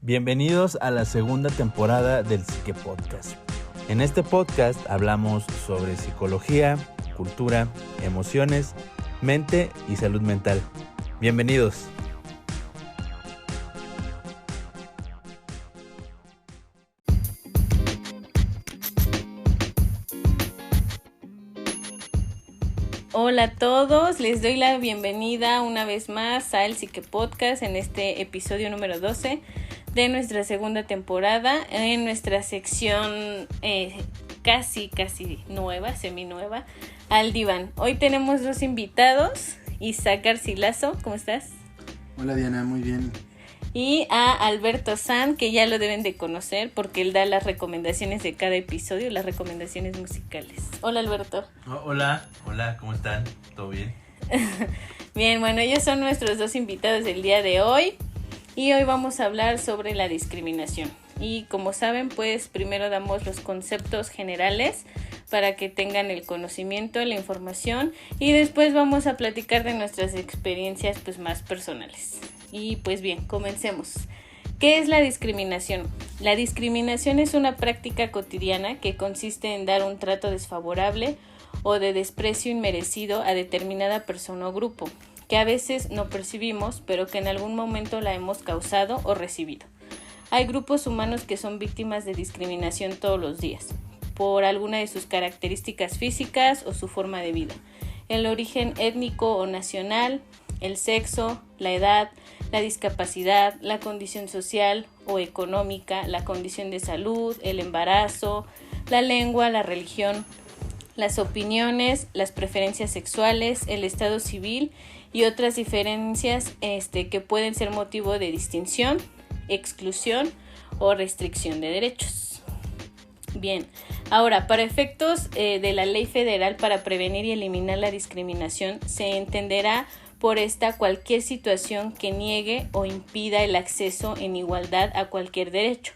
Bienvenidos a la segunda temporada del Psique Podcast. En este podcast hablamos sobre psicología, cultura, emociones, mente y salud mental. Bienvenidos. Hola a todos, les doy la bienvenida una vez más al Psique Podcast en este episodio número 12 de nuestra segunda temporada, en nuestra sección casi nueva, seminueva, Al Diván. Hoy tenemos dos invitados, Isaac Garcilaso, ¿cómo estás? Hola Diana, muy bien. Y a Alberto San, que ya lo deben de conocer porque él da las recomendaciones de cada episodio, las recomendaciones musicales. Hola Alberto. Hola, ¿cómo están? ¿Todo bien? Bien, bueno, ellos son nuestros dos invitados del día de hoy y hoy vamos a hablar sobre la discriminación. Y como saben, pues primero damos los conceptos generales para que tengan el conocimiento, la información, y después vamos a platicar de nuestras experiencias pues más personales. Y pues bien, comencemos. ¿Qué es la discriminación? La discriminación es una práctica cotidiana que consiste en dar un trato desfavorable o de desprecio inmerecido a determinada persona o grupo, que a veces no percibimos, pero que en algún momento la hemos causado o recibido. Hay grupos humanos que son víctimas de discriminación todos los días, por alguna de sus características físicas o su forma de vida, el origen étnico o nacional, el sexo, la edad, la discapacidad, la condición social o económica, la condición de salud, el embarazo, la lengua, la religión, las opiniones, las preferencias sexuales, el estado civil y otras diferencias que pueden ser motivo de distinción, exclusión o restricción de derechos. Bien, ahora, para efectos de la Ley Federal para prevenir y eliminar la discriminación, se entenderá por esta cualquier situación que niegue o impida el acceso en igualdad a cualquier derecho,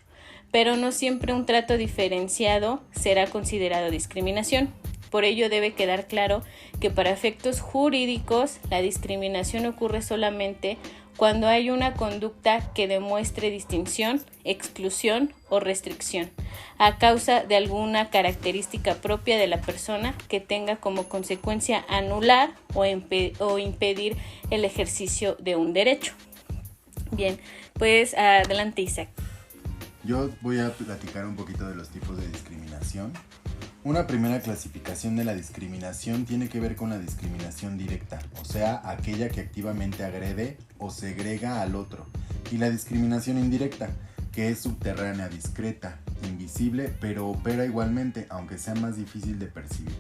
pero no siempre un trato diferenciado será considerado discriminación. Por ello debe quedar claro que para efectos jurídicos la discriminación ocurre solamente cuando hay una conducta que demuestre distinción, exclusión o restricción a causa de alguna característica propia de la persona que tenga como consecuencia anular o impedir el ejercicio de un derecho. Bien, pues adelante Isaac. Yo voy a platicar un poquito de los tipos de discriminación. Una primera clasificación de la discriminación tiene que ver con la discriminación directa, o sea, aquella que activamente agrede o segrega al otro, y la discriminación indirecta, que es subterránea, discreta, invisible, pero opera igualmente, aunque sea más difícil de percibir.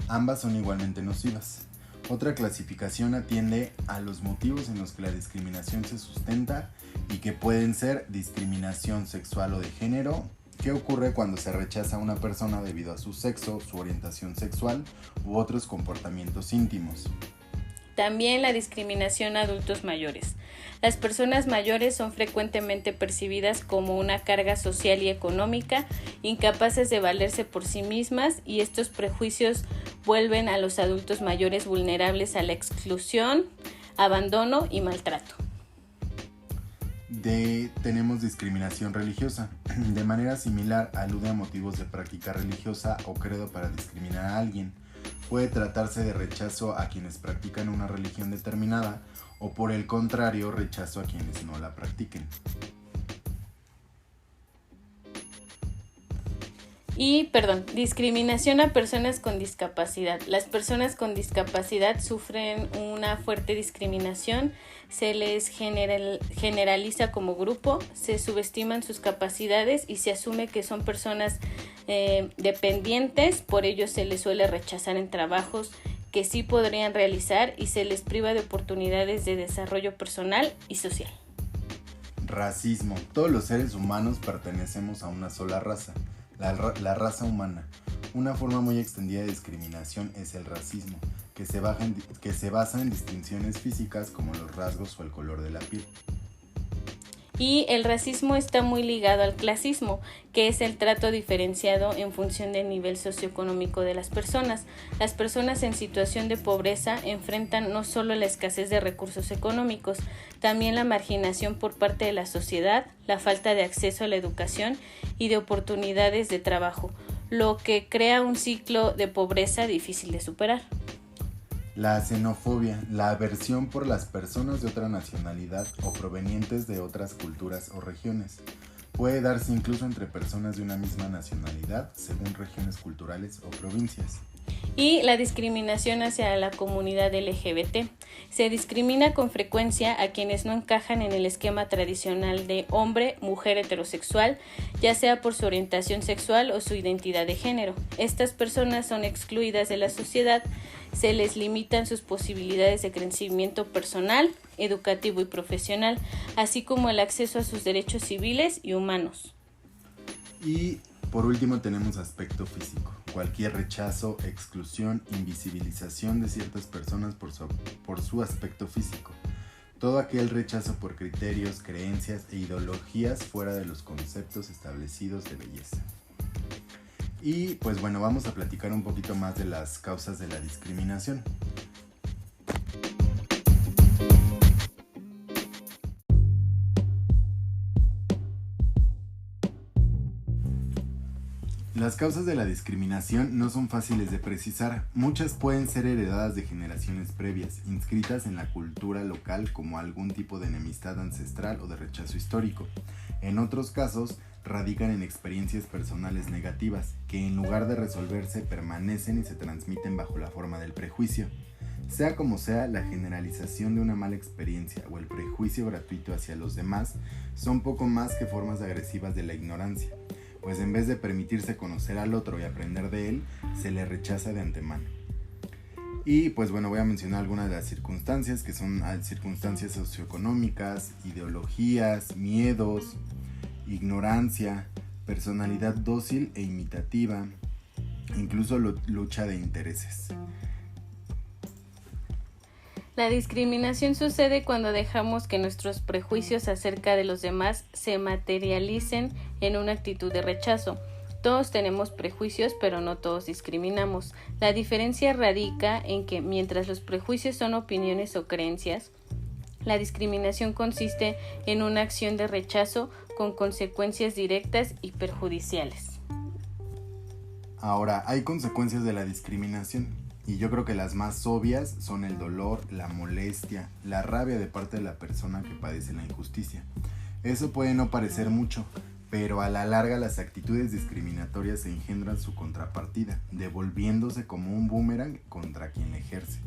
Ambas son igualmente nocivas. Otra clasificación atiende a los motivos en los que la discriminación se sustenta y que pueden ser discriminación sexual o de género. ¿Qué ocurre cuando se rechaza a una persona debido a su sexo, su orientación sexual u otros comportamientos íntimos? También la discriminación a adultos mayores. Las personas mayores son frecuentemente percibidas como una carga social y económica, incapaces de valerse por sí mismas, y estos prejuicios vuelven a los adultos mayores vulnerables a la exclusión, abandono y maltrato. Tenemos discriminación religiosa. De manera similar, alude a motivos de práctica religiosa o credo para discriminar a alguien. Puede tratarse de rechazo a quienes practican una religión determinada o, por el contrario, rechazo a quienes no la practiquen. Discriminación a personas con discapacidad. Las personas con discapacidad sufren una fuerte discriminación, se les generaliza como grupo, se subestiman sus capacidades y se asume que son personas dependientes, por ello se les suele rechazar en trabajos que sí podrían realizar y se les priva de oportunidades de desarrollo personal y social. Racismo. Todos los seres humanos pertenecemos a una sola raza. La raza humana. Una forma muy extendida de discriminación es el racismo, que se basa en distinciones físicas como los rasgos o el color de la piel. Y el racismo está muy ligado al clasismo, que es el trato diferenciado en función del nivel socioeconómico de las personas. Las personas en situación de pobreza enfrentan no solo la escasez de recursos económicos, también la marginación por parte de la sociedad, la falta de acceso a la educación y de oportunidades de trabajo, lo que crea un ciclo de pobreza difícil de superar. La xenofobia, la aversión por las personas de otra nacionalidad o provenientes de otras culturas o regiones. Puede darse incluso entre personas de una misma nacionalidad, según regiones culturales o provincias. Y la discriminación hacia la comunidad LGBT. Se discrimina con frecuencia a quienes no encajan en el esquema tradicional de hombre-mujer heterosexual, ya sea por su orientación sexual o su identidad de género. Estas personas son excluidas de la sociedad, se les limitan sus posibilidades de crecimiento personal, educativo y profesional, así como el acceso a sus derechos civiles y humanos. Y por último tenemos aspecto físico. Cualquier rechazo, exclusión, invisibilización de ciertas personas por su aspecto físico. Todo aquel rechazo por criterios, creencias e ideologías fuera de los conceptos establecidos de belleza. Y pues bueno, vamos a platicar un poquito más de las causas de la discriminación. Las causas de la discriminación no son fáciles de precisar. Muchas pueden ser heredadas de generaciones previas, inscritas en la cultura local como algún tipo de enemistad ancestral o de rechazo histórico. En otros casos, radican en experiencias personales negativas, que en lugar de resolverse permanecen y se transmiten bajo la forma del prejuicio. Sea como sea, la generalización de una mala experiencia o el prejuicio gratuito hacia los demás son poco más que formas agresivas de la ignorancia, pues en vez de permitirse conocer al otro y aprender de él, se le rechaza de antemano. Y pues bueno, voy a mencionar algunas de las circunstancias, que son circunstancias socioeconómicas, ideologías, miedos, ignorancia, personalidad dócil e imitativa, incluso lucha de intereses. La discriminación sucede cuando dejamos que nuestros prejuicios acerca de los demás se materialicen en una actitud de rechazo. Todos tenemos prejuicios, pero no todos discriminamos. La diferencia radica en que, mientras los prejuicios son opiniones o creencias, la discriminación consiste en una acción de rechazo con consecuencias directas y perjudiciales. Ahora, hay consecuencias de la discriminación, y yo creo que las más obvias son el dolor, la molestia, la rabia de parte de la persona que padece la injusticia. Eso puede no parecer mucho, pero a la larga las actitudes discriminatorias engendran su contrapartida, devolviéndose como un boomerang contra quien la ejerce.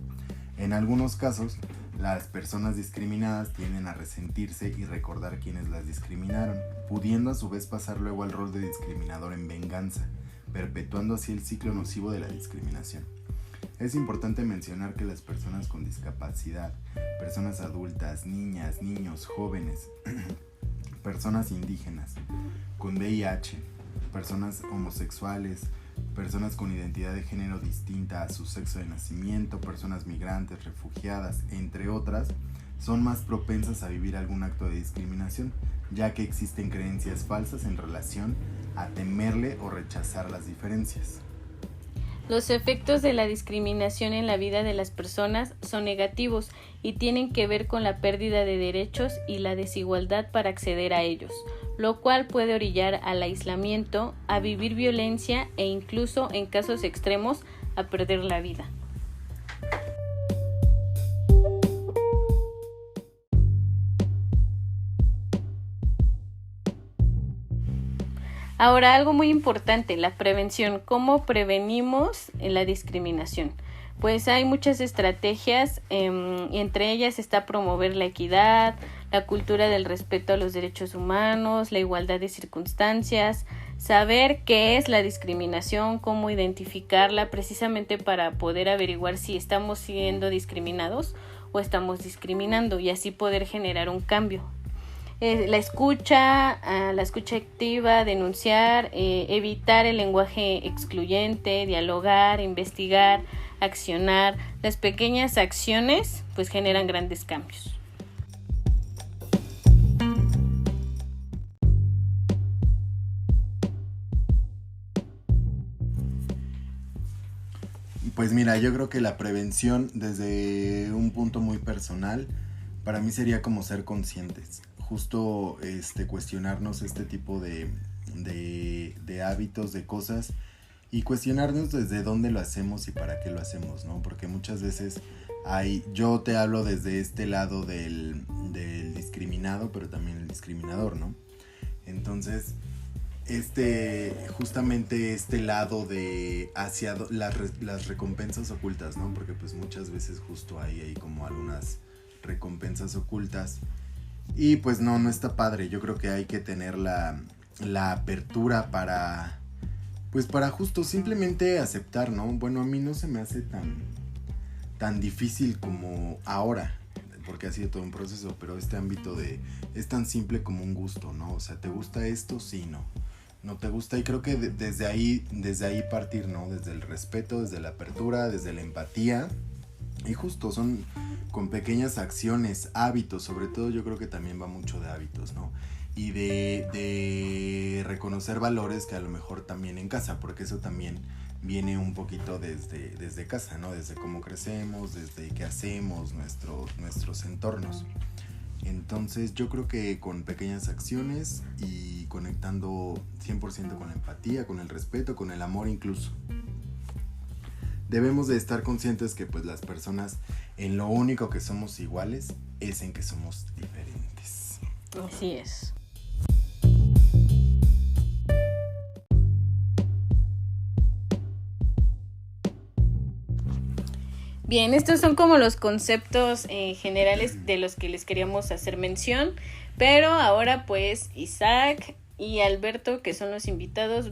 En algunos casos, las personas discriminadas tienden a resentirse y recordar quienes las discriminaron, pudiendo a su vez pasar luego al rol de discriminador en venganza, perpetuando así el ciclo nocivo de la discriminación. Es importante mencionar que las personas con discapacidad, personas adultas, niñas, niños, jóvenes, personas indígenas, con VIH, personas homosexuales, personas con identidad de género distinta a su sexo de nacimiento, personas migrantes, refugiadas, entre otras, son más propensas a vivir algún acto de discriminación, ya que existen creencias falsas en relación a temerle o rechazar las diferencias. Los efectos de la discriminación en la vida de las personas son negativos y tienen que ver con la pérdida de derechos y la desigualdad para acceder a ellos, lo cual puede orillar al aislamiento, a vivir violencia e incluso, en casos extremos, a perder la vida. Ahora, algo muy importante, la prevención. ¿Cómo prevenimos la discriminación? Pues hay muchas estrategias, y entre ellas está promover la equidad, la cultura del respeto a los derechos humanos, la igualdad de circunstancias, saber qué es la discriminación, cómo identificarla, precisamente para poder averiguar si estamos siendo discriminados o estamos discriminando y así poder generar un cambio. La escucha activa, denunciar, evitar el lenguaje excluyente, dialogar, investigar, accionar. Las pequeñas acciones pues generan grandes cambios. Pues mira, yo creo que la prevención desde un punto muy personal, para mí sería como ser conscientes. Justo cuestionarnos este tipo de hábitos, de cosas, y cuestionarnos desde dónde lo hacemos y para qué lo hacemos, ¿no? Porque muchas veces yo te hablo desde este lado del discriminado, pero también el discriminador, ¿no? Entonces, justamente este lado de hacia las recompensas ocultas, ¿no? Porque pues muchas veces justo hay como algunas recompensas ocultas y pues no está padre. Yo creo que hay que tener la apertura para justo simplemente aceptar, ¿no? Bueno, a mí no se me hace tan difícil como ahora, porque ha sido todo un proceso, pero este ámbito es tan simple como un gusto, ¿no? O sea, ¿te gusta esto? Sí, no te gusta, y creo que desde ahí partir, ¿no? Desde el respeto, desde la apertura, desde la empatía, y justo son con pequeñas acciones, hábitos, sobre todo yo creo que también va mucho de hábitos, ¿no? Y de reconocer valores que a lo mejor también en casa, porque eso también viene un poquito desde casa, ¿no? Desde cómo crecemos, desde qué hacemos, nuestros entornos. Entonces yo creo que con pequeñas acciones y conectando 100% con la empatía, con el respeto, con el amor incluso. Debemos de estar conscientes que pues las personas en lo único que somos iguales es en que somos diferentes. Así es. Bien, estos son como los conceptos generales de los que les queríamos hacer mención, pero ahora pues Isaac y Alberto, que son los invitados,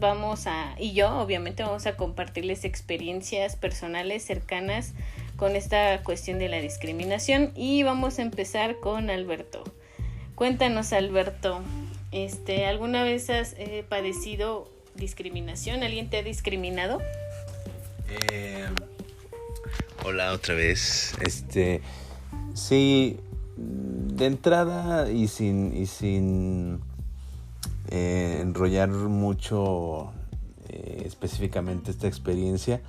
y yo obviamente vamos a compartirles experiencias personales cercanas con esta cuestión de la discriminación, y vamos a empezar con Alberto. Cuéntanos, Alberto, ¿alguna vez has padecido discriminación? ¿Alguien te ha discriminado? Hola otra vez. Sí, de entrada y sin enrollar mucho específicamente esta experiencia,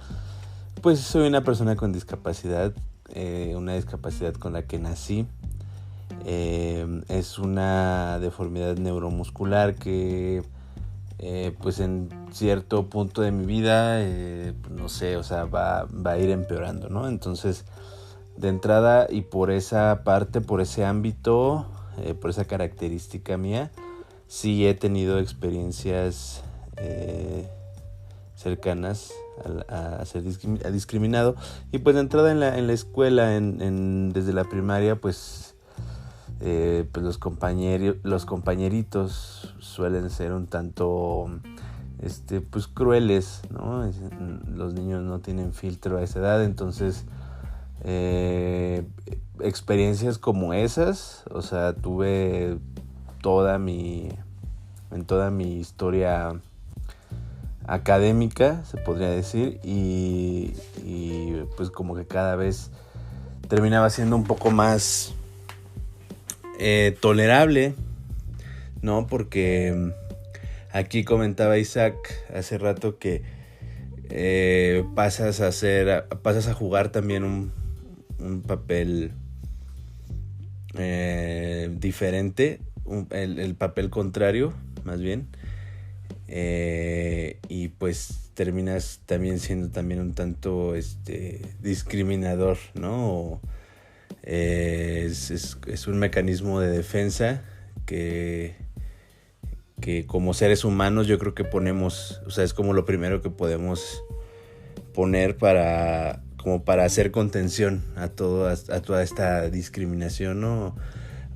pues soy una persona con discapacidad, una discapacidad con la que nací. Es una deformidad neuromuscular que pues en cierto punto de mi vida no sé, o sea, va a ir empeorando, ¿no? Entonces, de entrada, y por esa parte, por ese ámbito, por esa característica mía, sí he tenido experiencias cercanas a ser discriminado. Y pues de entrada en la escuela, desde la primaria, pues los compañeritos suelen ser un tanto pues crueles, ¿no? Los niños no tienen filtro a esa edad, entonces experiencias como esas, o sea, tuve en toda mi historia académica, se podría decir, y pues como que cada vez terminaba siendo un poco más tolerable, ¿no? Porque aquí comentaba Isaac hace rato que pasas a jugar también un papel diferente, el papel contrario, más bien, y pues terminas también siendo también un tanto discriminador, ¿no? Es un mecanismo de defensa que como seres humanos yo creo que ponemos, o sea, es como lo primero que podemos poner para hacer contención a toda esta discriminación, ¿no?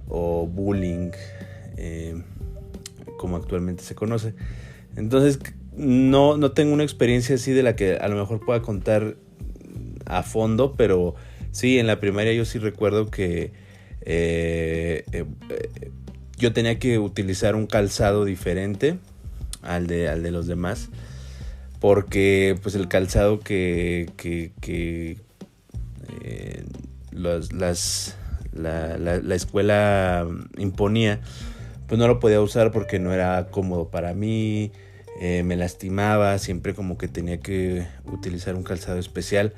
O bullying, como actualmente se conoce. Entonces no tengo una experiencia así de la que a lo mejor pueda contar a fondo, pero sí, en la primaria yo sí recuerdo que yo tenía que utilizar un calzado diferente al de los demás, porque pues el calzado que la escuela imponía, pues no lo podía usar porque no era cómodo para mí, me lastimaba, siempre como que tenía que utilizar un calzado especial.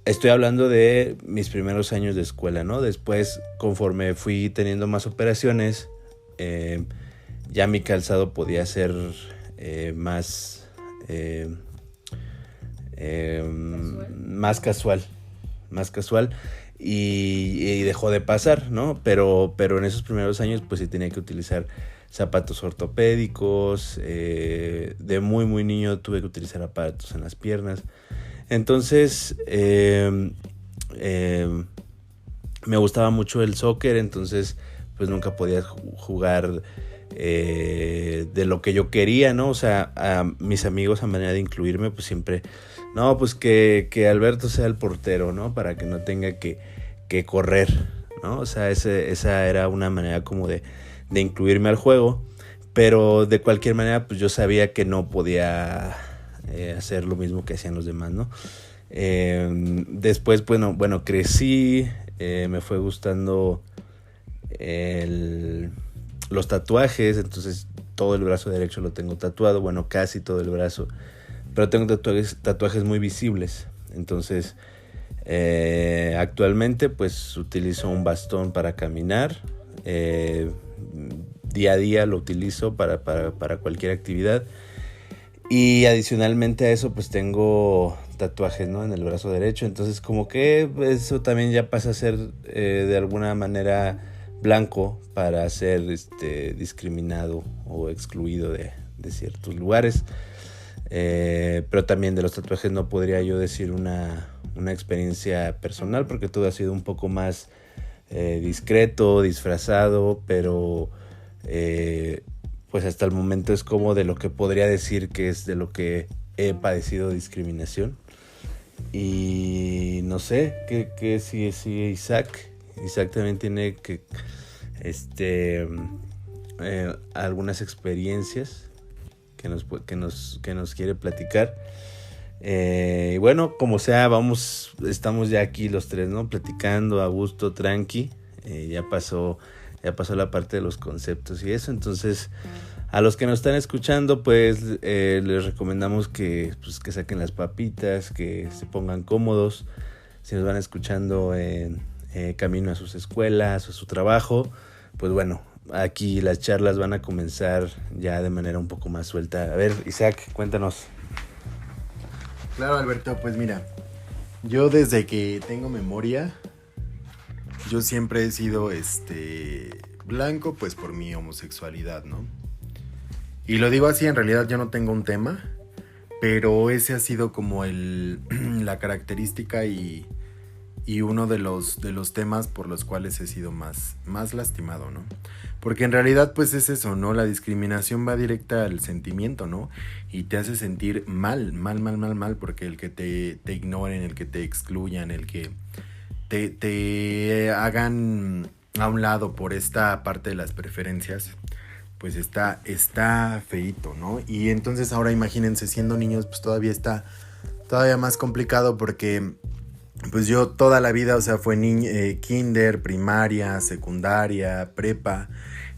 Estoy hablando de mis primeros años de escuela, ¿no? Después, conforme fui teniendo más operaciones, ya mi calzado podía ser más casual y dejó de pasar, ¿no? Pero en esos primeros años pues sí tenía que utilizar zapatos ortopédicos, de muy muy niño tuve que utilizar aparatos en las piernas. Entonces me gustaba mucho el soccer, entonces pues nunca podía jugar de lo que yo quería, ¿no? O sea, a mis amigos, a manera de incluirme, pues siempre, no, pues que Alberto sea el portero, ¿no? Para que no tenga que correr, ¿no? O sea, esa era una manera como de incluirme al juego, pero de cualquier manera, pues yo sabía que no podía hacer lo mismo que hacían los demás, ¿no? Después, bueno, crecí, me fue gustando los tatuajes, entonces todo el brazo derecho lo tengo tatuado, bueno, casi todo el brazo, pero tengo tatuajes muy visibles. Entonces actualmente pues utilizo un bastón para caminar, día a día lo utilizo para cualquier actividad, y adicionalmente a eso pues tengo tatuajes, ¿no? En el brazo derecho, entonces como que eso también ya pasa a ser de alguna manera blanco para ser discriminado o excluido de ciertos lugares. Pero también de los tatuajes no podría yo decir una experiencia personal, porque todo ha sido un poco más discreto, disfrazado, pero pues hasta el momento es como de lo que podría decir que es de lo que he padecido discriminación. Y no sé, ¿qué sigue Isaac? Isaac también tiene algunas experiencias que nos quiere platicar. Y bueno, como sea, estamos ya aquí los tres, ¿no? Platicando a gusto, tranqui. Ya pasó la parte de los conceptos y eso. Entonces, a los que nos están escuchando, pues les recomendamos que saquen las papitas, que se pongan cómodos. Si nos van escuchando camino a sus escuelas o a su trabajo, pues bueno, aquí las charlas van a comenzar ya de manera un poco más suelta. A ver, Isaac, cuéntanos. Claro, Alberto, pues mira, yo desde que tengo memoria, yo siempre he sido blanco pues por mi homosexualidad, ¿no? Y lo digo así, en realidad yo no tengo un tema, pero ese ha sido como la característica y uno de los temas por los cuales he sido más lastimado, ¿no? Porque en realidad pues es eso, ¿no? La discriminación va directa al sentimiento, ¿no? Y te hace sentir mal, porque el que te ignoren, el que te excluyan, el que te hagan a un lado por esta parte de las preferencias, pues está feíto, ¿no? Y entonces ahora imagínense, siendo niños, pues todavía más complicado, porque pues yo toda la vida, o sea, fue kinder, primaria, secundaria, prepa,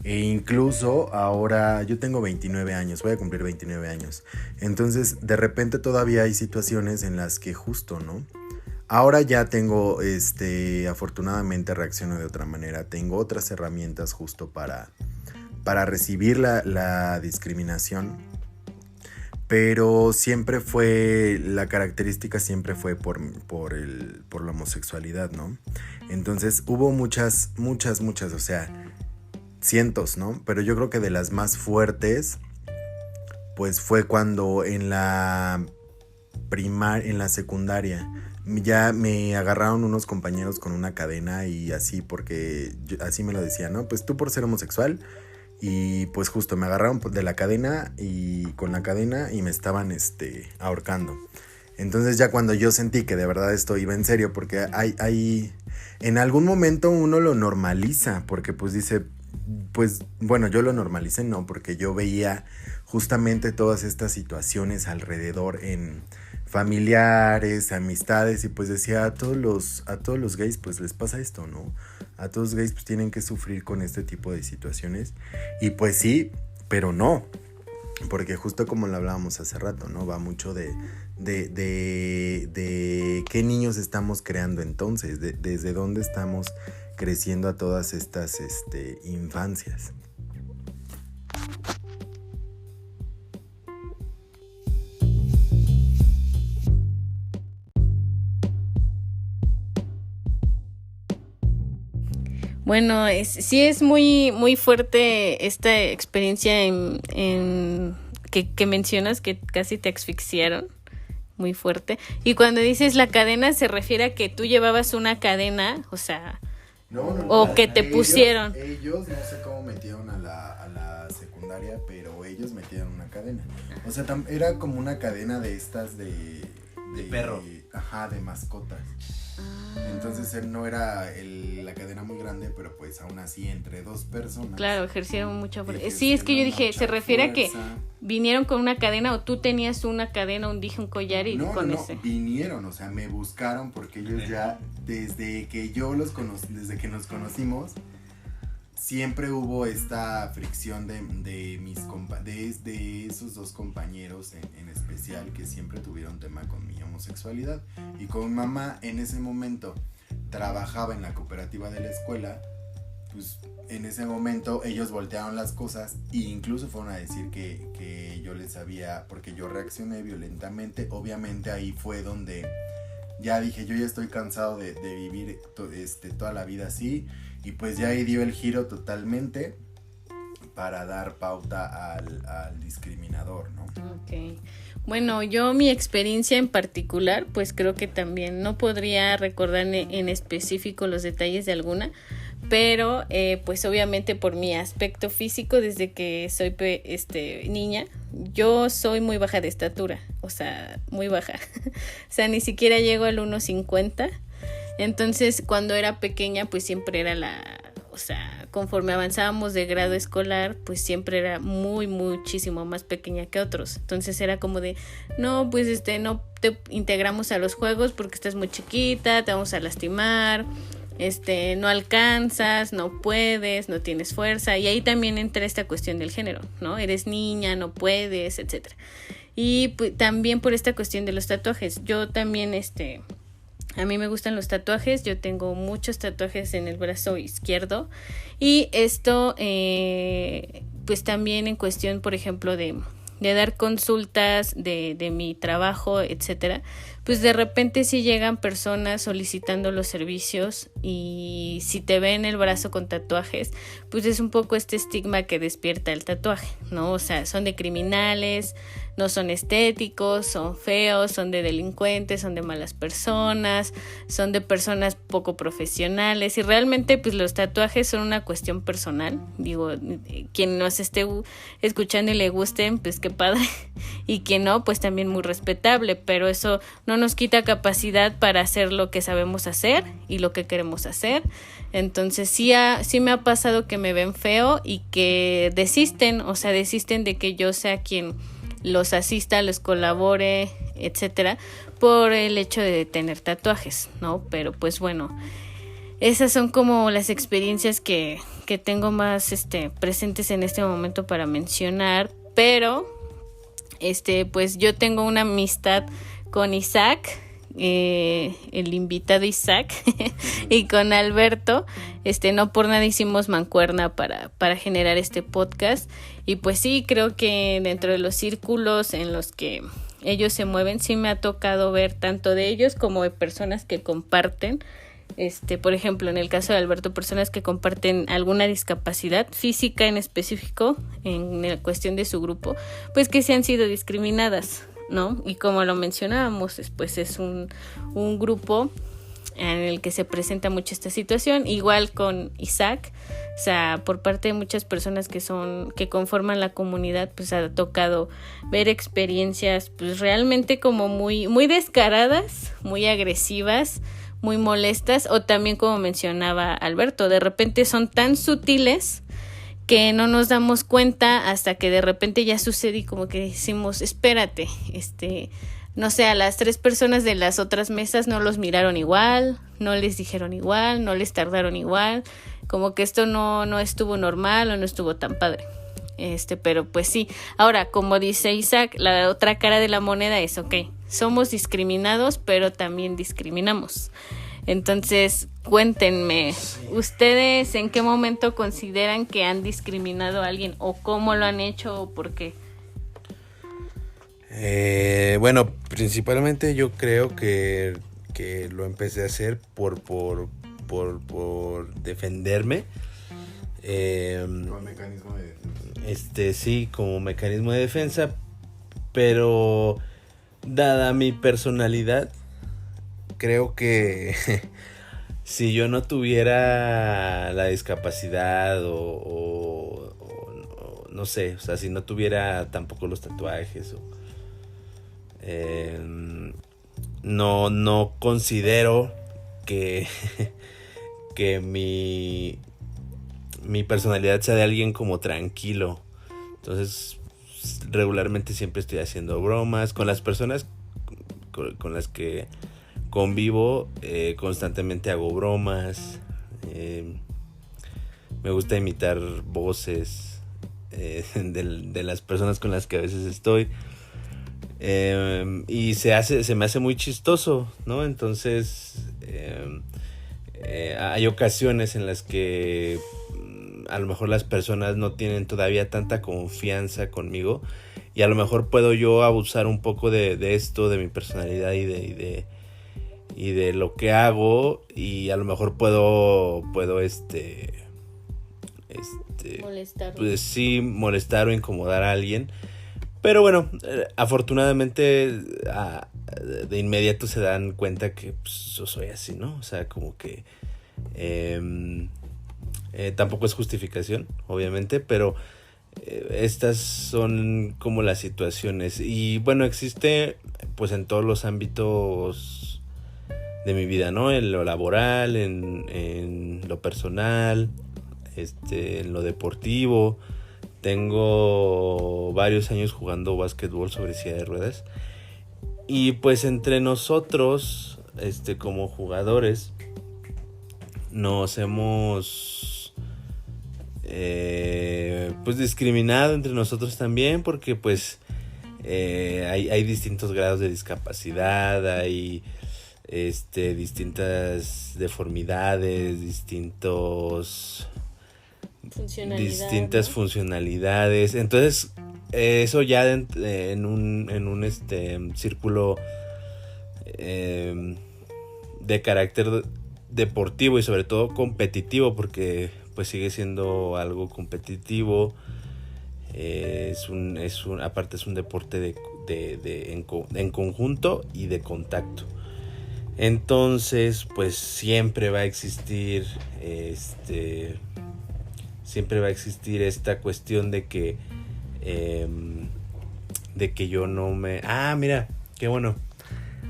e incluso ahora yo tengo 29 años, voy a cumplir 29 años. Entonces, de repente todavía hay situaciones en las que justo, ¿no? Ahora ya tengo, afortunadamente reacciono de otra manera, tengo otras herramientas justo para recibir la discriminación. Pero siempre fue, la característica siempre fue por la homosexualidad, ¿no? Entonces hubo muchas, o sea, cientos, ¿no? Pero yo creo que de las más fuertes, pues fue cuando en la secundaria, ya me agarraron unos compañeros con una cadena y así, porque así me lo decían, ¿no? Pues tú por ser homosexual. Y pues justo me agarraron de la cadena y con la cadena y me estaban ahorcando. Entonces ya cuando yo sentí que de verdad esto iba en serio, porque hay en algún momento uno lo normaliza, porque pues dice, pues bueno, yo lo normalicé, no, porque yo veía justamente todas estas situaciones alrededor en familiares, amistades, y pues decía, a todos los gays pues les pasa esto, ¿no? A todos los gays pues tienen que sufrir con este tipo de situaciones. Y pues sí, pero no. Porque justo como lo hablábamos hace rato, ¿no? Va mucho de qué niños estamos creando entonces, desde dónde estamos creciendo a todas estas infancias. Bueno, sí es muy, muy fuerte esta experiencia que mencionas, que casi te asfixiaron, muy fuerte. Y cuando dices la cadena, se refiere a que tú llevabas una cadena, o sea, o que te pusieron. Ellos no sé cómo metieron a la secundaria, pero ellos metieron una cadena. O sea, era como una cadena de estas de perro. Ajá, de mascotas. Entonces no era la cadena muy grande, pero pues aún así entre dos personas. Claro, ejercieron mucha fuerza. Sí, es que yo dije, se refiere a que vinieron con una cadena o tú tenías una cadena, un collar y con ese. Vinieron, o sea, me buscaron porque ellos ya, desde que desde que nos conocimos, siempre hubo esta fricción de esos dos compañeros en especial, que siempre tuvieron tema con mi homosexualidad. Y como mi mamá en ese momento trabajaba en la cooperativa de la escuela, pues en ese momento ellos voltearon las cosas e incluso fueron a decir que yo les había, porque yo reaccioné violentamente. Obviamente ahí fue donde ya dije, yo ya estoy cansado de vivir toda la vida así. Y pues ya ahí dio el giro totalmente para dar pauta al discriminador, ¿no? Ok. Bueno, yo mi experiencia en particular, pues creo que también no podría recordar en específico los detalles de alguna, pero pues obviamente por mi aspecto físico, desde que soy niña, yo soy muy baja de estatura, o sea, muy baja. O sea, ni siquiera llego al 1.50. Entonces, cuando era pequeña, pues siempre era o sea, conforme avanzábamos de grado escolar, pues siempre era muchísimo más pequeña que otros. Entonces era como de, no, pues no te integramos a los juegos porque estás muy chiquita, te vamos a lastimar, no alcanzas, no puedes, no tienes fuerza. Y ahí también entra esta cuestión del género, ¿no? Eres niña, no puedes, etcétera. Y pues, también por esta cuestión de los tatuajes. Yo también, a mí me gustan los tatuajes, yo tengo muchos tatuajes en el brazo izquierdo y esto pues también en cuestión, por ejemplo, de dar consultas de mi trabajo, etcétera, pues de repente sí llegan personas solicitando los servicios y si te ven el brazo con tatuajes, pues es un poco este estigma que despierta el tatuaje, ¿no? O sea, son de criminales, no son estéticos, son feos, son de delincuentes, son de malas personas, son de personas poco profesionales y realmente pues los tatuajes son una cuestión personal. Digo, quien nos esté escuchando y le gusten, pues qué padre, y quien no, pues también muy respetable, pero eso no nos quita capacidad para hacer lo que sabemos hacer y lo que queremos hacer. Entonces sí me ha pasado que me ven feo y que desisten de que yo sea quien los asista, los colabore, etcétera, por el hecho de tener tatuajes, ¿no? Pero pues bueno, esas son como las experiencias que tengo más presentes en este momento para mencionar, pero pues yo tengo una amistad con Isaac, el invitado Isaac y con Alberto, no por nada hicimos mancuerna para generar este podcast. Y pues sí, creo que dentro de los círculos en los que ellos se mueven, sí me ha tocado ver tanto de ellos como de personas que comparten, por ejemplo, en el caso de Alberto, personas que comparten alguna discapacidad física en específico, en la cuestión de su grupo, pues que se han sido discriminadas, ¿no? Y como lo mencionábamos, pues es un grupo en el que se presenta mucho esta situación, igual con Isaac, o sea, por parte de muchas personas que conforman la comunidad, pues ha tocado ver experiencias pues realmente como muy, muy descaradas, muy agresivas, muy molestas, o también como mencionaba Alberto, de repente son tan sutiles que no nos damos cuenta hasta que de repente ya sucede y como que decimos, espérate, no sé, a las 3 personas de las otras mesas no los miraron igual, no les dijeron igual, no les tardaron igual, como que esto no estuvo normal o no estuvo tan padre. Pero pues sí. Ahora, como dice Isaac, la otra cara de la moneda es, somos discriminados, pero también discriminamos. Entonces, cuéntenme, ¿ustedes en qué momento consideran que han discriminado a alguien? ¿O cómo lo han hecho o por qué? Bueno, principalmente yo creo que lo empecé a hacer por defenderme. Como mecanismo de defensa. Sí, como mecanismo de defensa, pero dada mi personalidad, creo que si yo no tuviera la discapacidad o no sé, o sea, si no tuviera tampoco los tatuajes no considero que que mi personalidad sea de alguien como tranquilo. Entonces, regularmente siempre estoy haciendo bromas con las personas con las que convivo. Constantemente hago bromas. Me gusta imitar voces de las personas con las que a veces estoy. Y se me hace muy chistoso, ¿no? Entonces, hay ocasiones en las que a lo mejor las personas no tienen todavía tanta confianza conmigo y a lo mejor puedo yo abusar un poco de esto, de mi personalidad y de lo que hago, y a lo mejor puedo molestar. Pues sí, molestar o incomodar a alguien. Pero bueno, afortunadamente de inmediato se dan cuenta que pues, yo soy así, ¿no? O sea, como que tampoco es justificación, obviamente, pero estas son como las situaciones. Y bueno, existe pues en todos los ámbitos de mi vida, ¿no? En lo laboral, en lo personal, en lo deportivo. Tengo varios años jugando básquetbol sobre silla de ruedas. Y pues entre nosotros, como jugadores, nos hemos pues discriminado entre nosotros también, porque pues hay distintos grados de discapacidad, hay distintas deformidades, distintas funcionalidades. Entonces eso ya en un círculo de carácter deportivo y sobre todo competitivo, porque pues sigue siendo algo competitivo. Aparte es un deporte en conjunto y de contacto. Entonces pues siempre va a existir esta cuestión de que yo no me... Mira, qué bueno.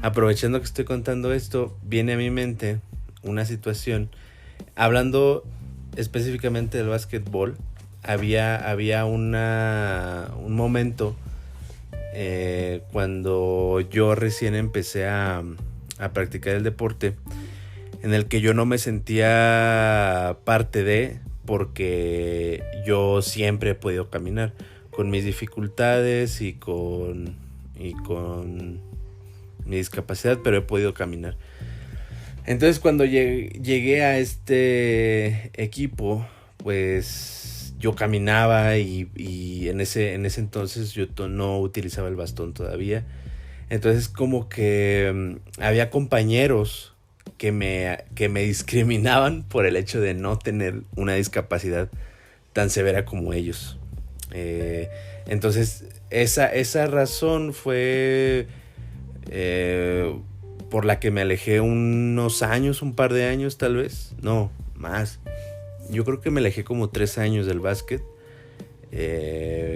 Aprovechando que estoy contando esto, viene a mi mente una situación. Hablando específicamente del básquetbol, había un momento cuando yo recién empecé a practicar el deporte, en el que yo no me sentía parte porque yo siempre he podido caminar con mis dificultades y con mi discapacidad, pero he podido caminar. Entonces cuando llegué a este equipo, pues yo caminaba y en ese entonces yo no utilizaba el bastón todavía. Entonces como que había compañeros que me discriminaban por el hecho de no tener una discapacidad tan severa como ellos. Entonces esa razón fue por la que me alejé unos años, un par de años tal vez, no, más. Yo creo que me alejé como 3 años del básquet.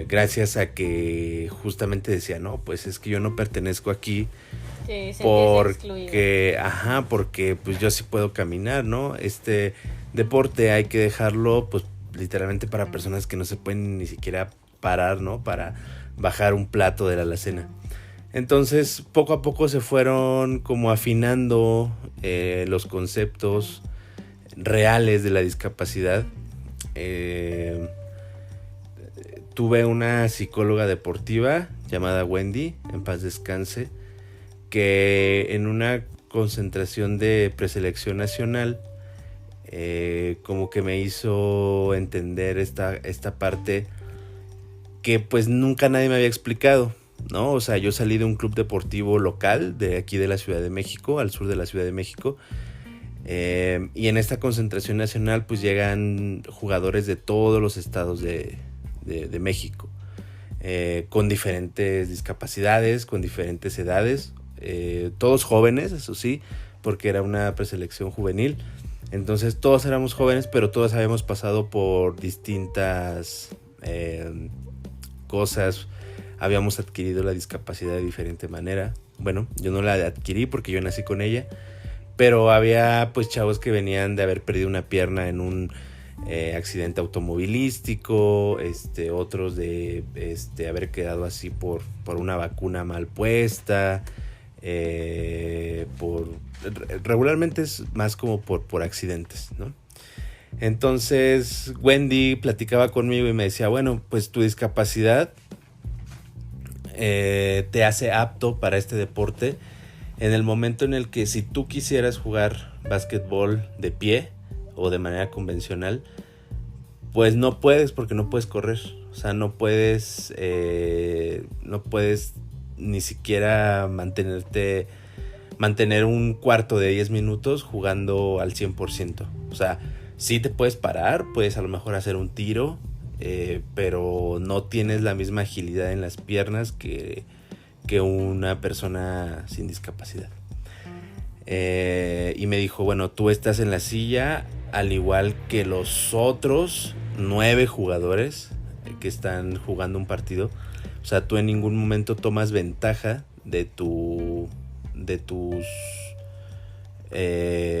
Gracias a que justamente decía, no, pues es que yo no pertenezco aquí. Sí, porque pues yo sí puedo caminar, ¿no? Este deporte hay que dejarlo pues literalmente para personas que no se pueden ni siquiera parar, ¿no? Para bajar un plato de la alacena. Entonces poco a poco se fueron como afinando los conceptos reales de la discapacidad. tuve una psicóloga deportiva llamada Wendy, en paz descanse, que en una concentración de preselección nacional como que me hizo entender esta parte que pues nunca nadie me había explicado, ¿no? O sea, yo salí de un club deportivo local de aquí de la Ciudad de México, al sur de la Ciudad de México, y en esta concentración nacional pues llegan jugadores de todos los estados de México, con diferentes discapacidades, con diferentes edades, todos jóvenes, eso sí, porque era una preselección juvenil. Entonces todos éramos jóvenes, pero todos habíamos pasado por distintas cosas, habíamos adquirido la discapacidad de diferente manera. Bueno, yo no la adquirí porque yo nací con ella, pero había pues chavos que venían de haber perdido una pierna en un accidente automovilístico, otros de haber quedado así por una vacuna mal puesta, regularmente es más como por accidentes, ¿no? Entonces Wendy platicaba conmigo y me decía, bueno, pues tu discapacidad te hace apto para este deporte en el momento en el que si tú quisieras jugar básquetbol de pie o de manera convencional, pues no puedes, porque no puedes correr. O sea, no puedes ni siquiera mantener un cuarto de 10 minutos jugando al 100%. O sea, sí te puedes parar, puedes a lo mejor hacer un tiro, pero no tienes la misma agilidad en las piernas que una persona sin discapacidad. Y me dijo, bueno, tú estás en la silla al igual que los otros 9 jugadores que están jugando un partido. O sea, tú en ningún momento tomas ventaja de tus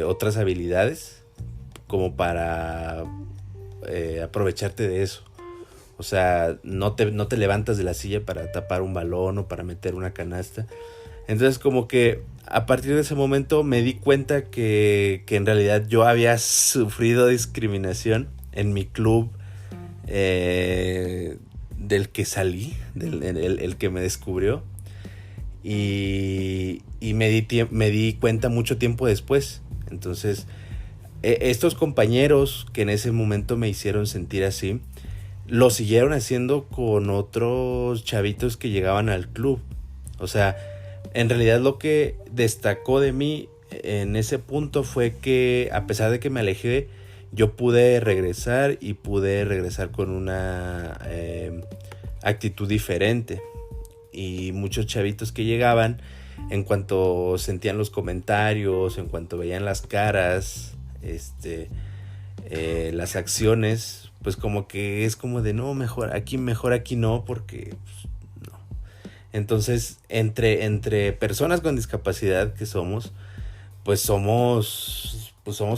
otras habilidades como para aprovecharte de eso. O sea, no te levantas de la silla para tapar un balón o para meter una canasta. Entonces como que a partir de ese momento me di cuenta que en realidad yo había sufrido discriminación en mi club del que salí, el que me descubrió. Y me di cuenta mucho tiempo después. Entonces estos compañeros que en ese momento me hicieron sentir así, lo siguieron haciendo con otros chavitos que llegaban al club. O sea, en realidad lo que destacó de mí en ese punto fue que a pesar de que me alejé, yo pude regresar con una actitud diferente. Y muchos chavitos que llegaban, en cuanto sentían los comentarios, en cuanto veían las caras, las acciones, pues como que es como de no, mejor aquí no, porque pues, no. Entonces entre personas con discapacidad que somos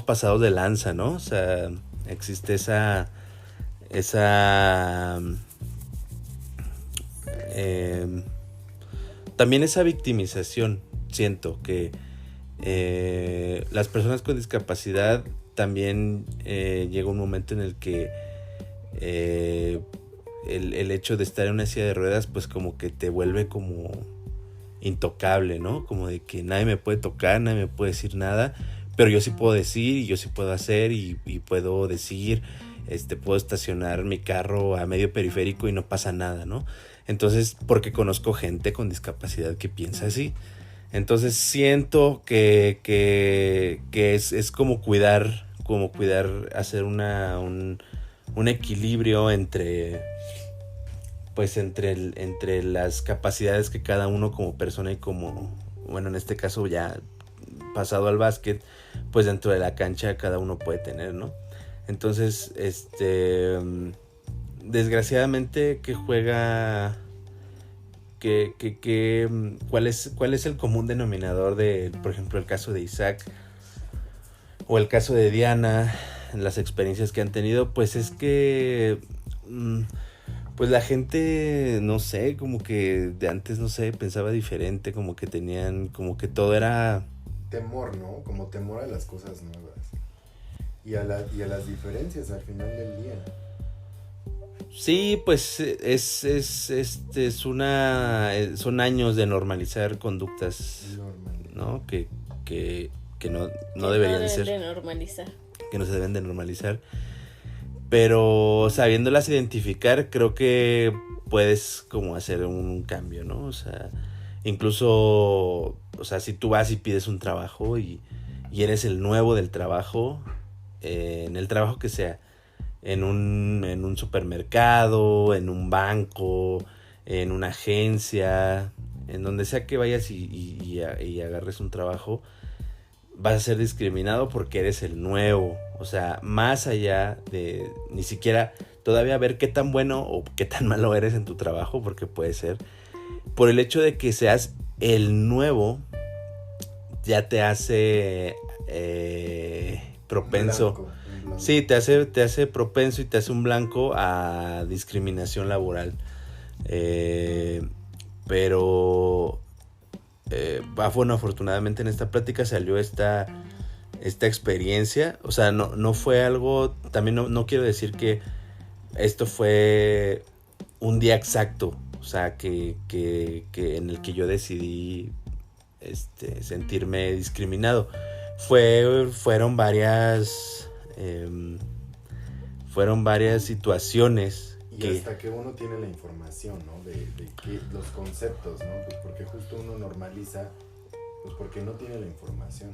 pasados de lanza, ¿no? O sea, existe también esa victimización. Siento que las personas con discapacidad también llega un momento en el que el hecho de estar en una silla de ruedas pues como que te vuelve como intocable, ¿no? Como de que nadie me puede tocar, nadie me puede decir nada, pero yo sí puedo decir y yo sí puedo hacer y puedo decir, puedo estacionar mi carro a medio periférico y no pasa nada, ¿no? Entonces, porque conozco gente con discapacidad que piensa así. Entonces siento que es como cuidar, hacer un equilibrio entre las capacidades que cada uno como persona y como, bueno, en este caso ya pasado al básquet, pues dentro de la cancha cada uno puede tener, ¿no? Entonces, desgraciadamente que juega, ¿cuál es el común denominador de, por ejemplo, el caso de Isaac o el caso de Diana, las experiencias que han tenido? Pues es que pues la gente, no sé, como que de antes, no sé, pensaba diferente, como que tenían, como que todo era temor, ¿no? Como temor a las cosas nuevas y a las diferencias al final del día. Sí, pues son años de normalizar conductas, ¿no? Que no deberían ser. De normalizar. Que no se deben de normalizar. Pero sabiéndolas identificar, creo que puedes como hacer un cambio, ¿no? O sea, incluso, o sea, si tú vas y pides un trabajo y eres el nuevo del trabajo, en el trabajo que sea, en un supermercado, en un banco, en una agencia, en donde sea que vayas y agarres un trabajo, vas a ser discriminado porque eres el nuevo. O sea, más allá de ni siquiera todavía ver qué tan bueno o qué tan malo eres en tu trabajo, porque puede ser, por el hecho de que seas el nuevo, ya te hace propenso. Blanco. Sí, te hace propenso y te hace un blanco a discriminación laboral. Pero bueno, afortunadamente en esta plática salió esta experiencia. O sea, no fue algo, también no quiero decir que esto fue un día exacto. O sea, que en el que yo decidí sentirme discriminado. Fueron varias situaciones. Y hasta que uno tiene la información, ¿no? De los conceptos, ¿no? Pues porque justo uno normaliza, pues porque no tiene la información.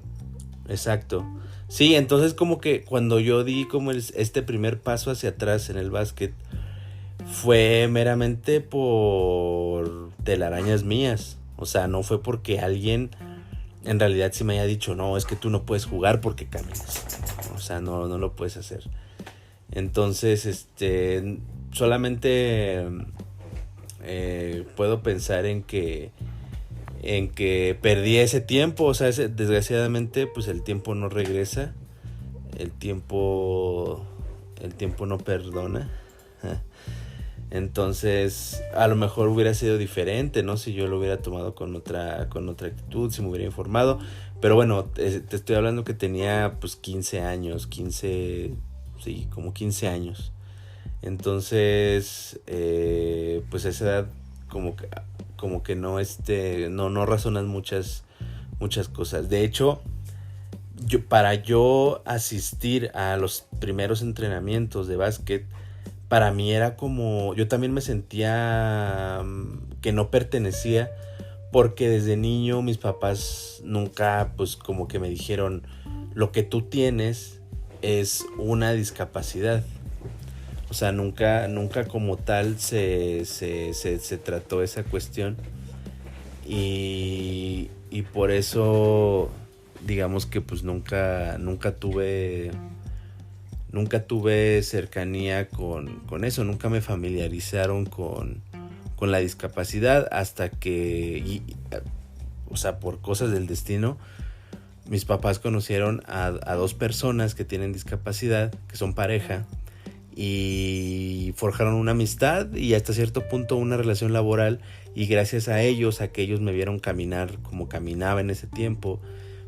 Exacto. Sí, entonces como que cuando yo di como este primer paso hacia atrás en el básquet, fue meramente por telarañas mías. O sea, no fue porque alguien en realidad sí me haya dicho, no, es que tú no puedes jugar porque caminas. O sea, no lo puedes hacer. Entonces, solamente puedo pensar en que perdí ese tiempo. O sea, desgraciadamente, pues el tiempo no regresa. El tiempo no perdona. Entonces, a lo mejor hubiera sido diferente, ¿no? Si yo lo hubiera tomado con otra actitud, si me hubiera informado. Pero bueno, te estoy hablando que tenía pues 15 años, como 15 años. Entonces, pues a esa edad como que no razonas muchas cosas. De hecho, para yo asistir a los primeros entrenamientos de básquet, para mí era como, yo también me sentía que no pertenecía, porque desde niño mis papás nunca pues como que me dijeron, lo que tú tienes es una discapacidad. O sea, nunca como tal se trató esa cuestión, y por eso digamos que pues nunca tuve cercanía con eso. Nunca me familiarizaron con la discapacidad hasta que, o sea, por cosas del destino, mis papás conocieron a dos personas que tienen discapacidad, que son pareja, y forjaron una amistad y hasta cierto punto una relación laboral, y gracias a ellos, a que ellos me vieron caminar como caminaba en ese tiempo,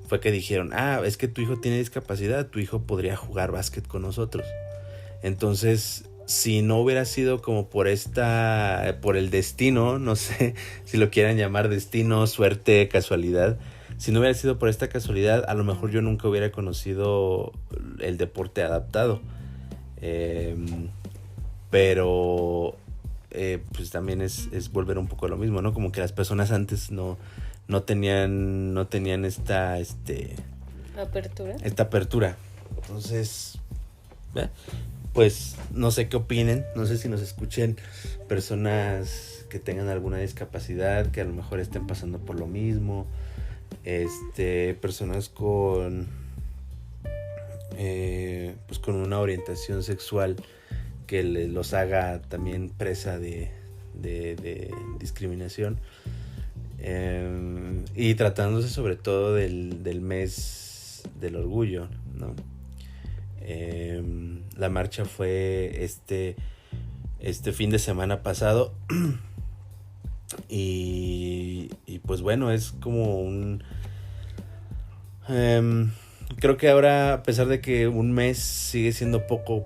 fue que dijeron, es que tu hijo tiene discapacidad, tu hijo podría jugar básquet con nosotros. Entonces, si no hubiera sido como por el destino, no sé si lo quieran llamar destino, suerte, casualidad, si no hubiera sido por esta casualidad, a lo mejor yo nunca hubiera conocido el deporte adaptado. Pero pues también es volver un poco a lo mismo, ¿no? Como que las personas antes no tenían esta apertura. Entonces, pues no sé qué opinen, no sé si nos escuchen personas que tengan alguna discapacidad, que a lo mejor estén pasando por lo mismo, personas con pues con una orientación sexual que los haga también presa de discriminación. Y tratándose sobre todo del mes del orgullo, ¿no? La marcha fue este fin de semana pasado y pues bueno, es como creo que ahora, a pesar de que un mes sigue siendo poco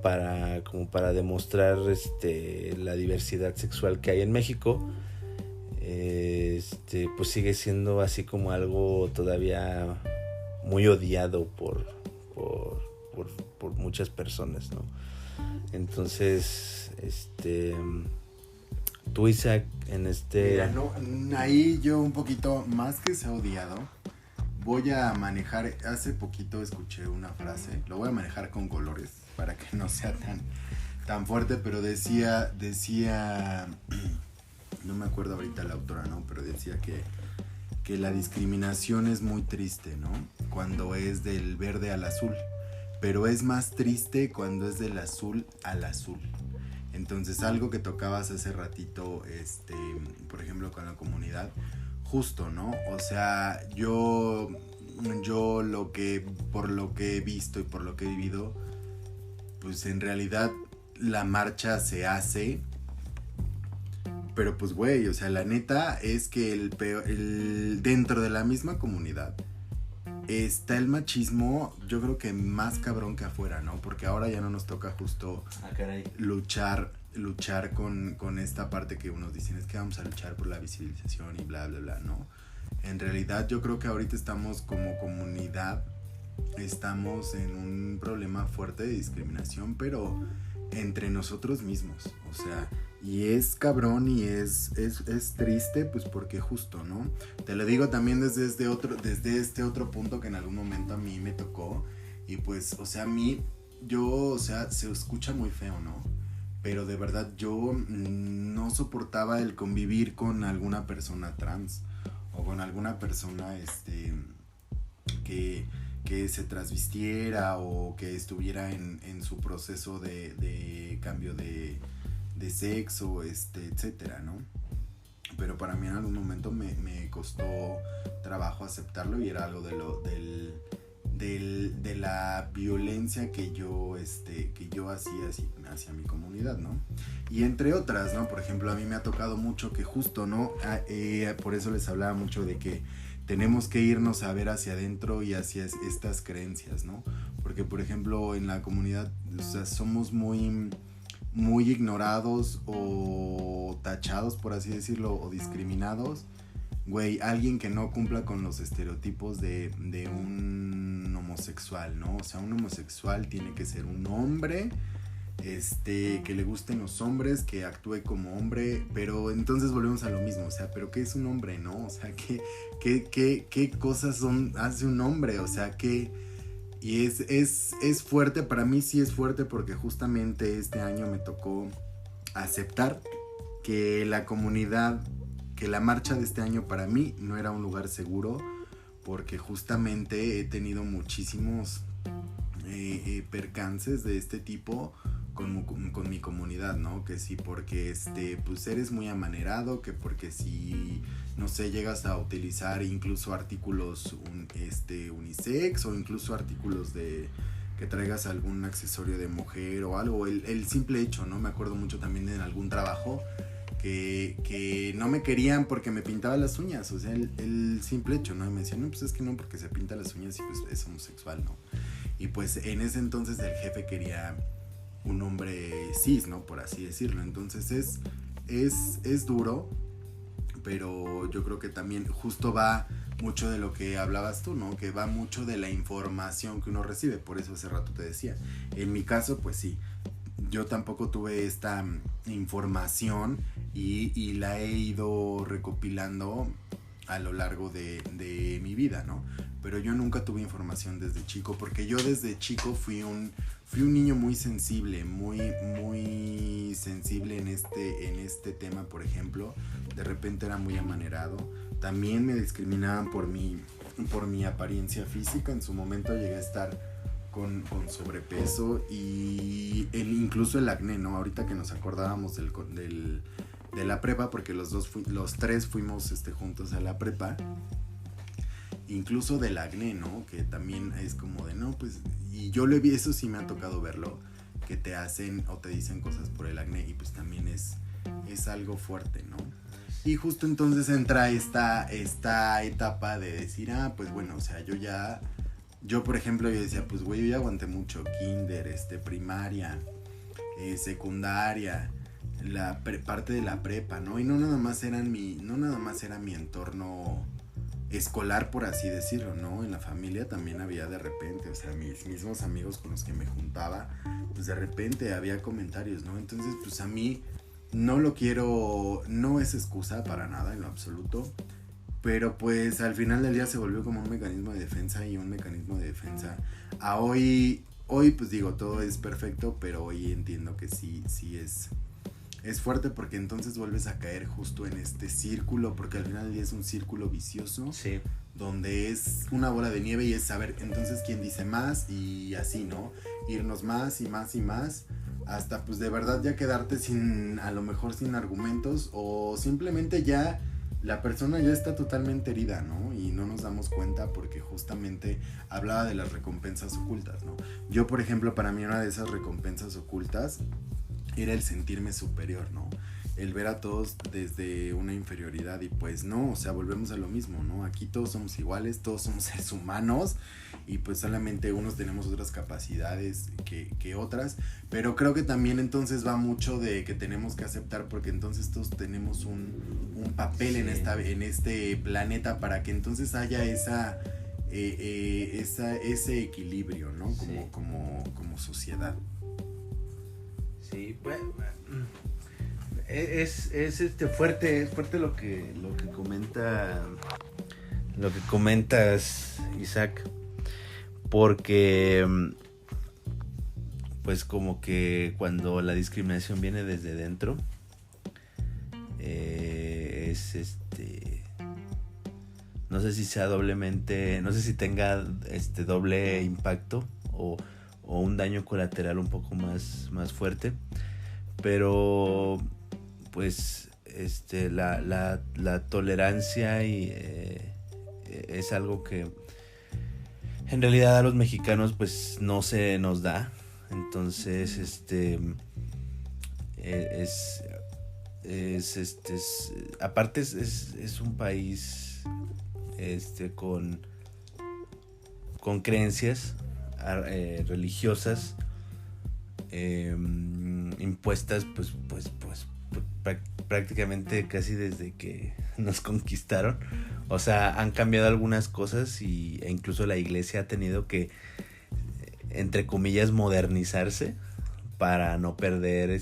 como para demostrar la diversidad sexual que hay en México, pues sigue siendo así como algo todavía muy odiado por muchas personas, ¿no? Entonces, tú, Isaac, Mira, no, ahí yo un poquito, más que sea odiado, voy a manejar, hace poquito escuché una frase, lo voy a manejar con colores para que no sea tan fuerte, pero decía, no me acuerdo ahorita la autora, ¿no? Pero decía que la discriminación es muy triste, ¿no? Cuando es del verde al azul, pero es más triste cuando es del azul al azul. Entonces, algo que tocabas hace ratito, por ejemplo, con la comunidad, justo, ¿no? O sea, yo por lo que he visto y por lo que he vivido, pues en realidad la marcha se hace, pero pues güey, o sea, la neta es que dentro de la misma comunidad está el machismo, yo creo que más cabrón que afuera, ¿no? Porque ahora ya no nos toca justo luchar con esta parte que unos dicen, es que vamos a luchar por la visibilización y bla, bla, bla, ¿no? En realidad yo creo que ahorita estamos como comunidad, estamos en un problema fuerte de discriminación, pero entre nosotros mismos, o sea, y es cabrón y es triste, pues porque justo, ¿no? Te lo digo también desde este otro punto que en algún momento a mí me tocó, y pues, o sea, se escucha muy feo, ¿no? Pero de verdad yo no soportaba el convivir con alguna persona trans, o con alguna persona, que se transvistiera o que estuviera en su proceso de cambio de sexo, etcétera, ¿no? Pero para mí en algún momento me costó trabajo aceptarlo, y era algo de la violencia que yo hacía hacia mi comunidad, ¿no? Y entre otras, ¿no? Por ejemplo, a mí me ha tocado mucho que justo, ¿no? Por eso les hablaba mucho de que tenemos que irnos a ver hacia adentro y hacia estas creencias, ¿no? Porque, por ejemplo, en la comunidad, o sea, somos muy ignorados o tachados, por así decirlo, o discriminados. Güey, alguien que no cumpla con los estereotipos de un homosexual, ¿no? O sea, un homosexual tiene que ser un hombre, que le gusten los hombres, que actúe como hombre, pero entonces volvemos a lo mismo, o sea, ¿pero qué es un hombre, no? O sea, ¿qué cosas hace un hombre? O sea, y es fuerte, para mí sí es fuerte, porque justamente este año me tocó aceptar que la marcha de este año para mí no era un lugar seguro, porque justamente he tenido muchísimos percances de este tipo con mi comunidad, ¿no? Que sí, porque pues eres muy amanerado, que porque si, no sé, llegas a utilizar incluso artículos unisex, o incluso artículos que traigas algún accesorio de mujer o algo, el simple hecho, ¿no? Me acuerdo mucho también en algún trabajo que no me querían porque me pintaba las uñas, o sea, el simple hecho, ¿no? Y me decían, no, pues es que no, porque se pinta las uñas y pues es homosexual, ¿no? Y pues en ese entonces el jefe quería un hombre cis, ¿no? Por así decirlo. Entonces es duro, pero yo creo que también justo va mucho de lo que hablabas tú, ¿no? Que va mucho de la información que uno recibe. Por eso hace rato te decía, en mi caso, pues sí, yo tampoco tuve esta información y la he ido recopilando a lo largo de mi vida, ¿no? Pero yo nunca tuve información desde chico, porque yo desde chico fui un niño muy sensible, muy sensible en este tema, por ejemplo. De repente era muy amanerado. También me discriminaban por mi apariencia física. En su momento llegué a estar con sobrepeso y incluso el acné, ¿no? Ahorita que nos acordábamos de la prepa, porque los tres fuimos juntos a la prepa, incluso del acné, ¿no? Que también es como de, no, pues, y yo lo he visto, eso sí me ha tocado verlo, que te hacen o te dicen cosas por el acné, y pues también es algo fuerte, ¿no? Y justo entonces entra esta etapa de decir, pues bueno, o sea, yo ya yo, por ejemplo, yo decía, pues güey, yo ya aguanté mucho, kinder, primaria, secundaria, parte de la prepa, ¿no? Y no nada más era mi entorno escolar, por así decirlo, ¿no? En la familia también había de repente, o sea, mis mismos amigos con los que me juntaba, pues de repente había comentarios, ¿no? Entonces, pues a mí no es excusa para nada en lo absoluto, pero pues al final del día se volvió como un mecanismo de defensa a hoy pues digo, todo es perfecto, pero hoy entiendo que sí es fuerte, porque entonces vuelves a caer justo en este círculo, porque al final del día es un círculo vicioso, Sí. donde es una bola de nieve y es saber entonces quién dice más y así, ¿no? Irnos más y más y más, hasta pues de verdad ya quedarte a lo mejor sin argumentos, o simplemente ya la persona ya está totalmente herida, ¿no? Y no nos damos cuenta, porque justamente hablaba de las recompensas ocultas, ¿no? Yo, por ejemplo, para mí una de esas recompensas ocultas era el sentirme superior, ¿no? El ver a todos desde una inferioridad, y pues no, o sea, volvemos a lo mismo, ¿no? Aquí todos somos iguales, todos somos seres humanos, y pues solamente unos tenemos otras capacidades que otras, pero creo que también entonces va mucho de que tenemos que aceptar, porque entonces todos tenemos un papel en este planeta, para que entonces haya ese equilibrio, ¿no? Como sociedad. Sí, bueno, es fuerte lo que comentas, Isaac, porque pues como que cuando la discriminación viene desde dentro, no sé si sea no sé si tenga doble impacto o un daño colateral un poco más fuerte, pero pues la tolerancia es algo que en realidad a los mexicanos pues no se nos da. Entonces aparte es un país con creencias religiosas impuestas pues prácticamente casi desde que nos conquistaron. O sea, han cambiado algunas cosas e incluso la iglesia ha tenido que, entre comillas, modernizarse para no perder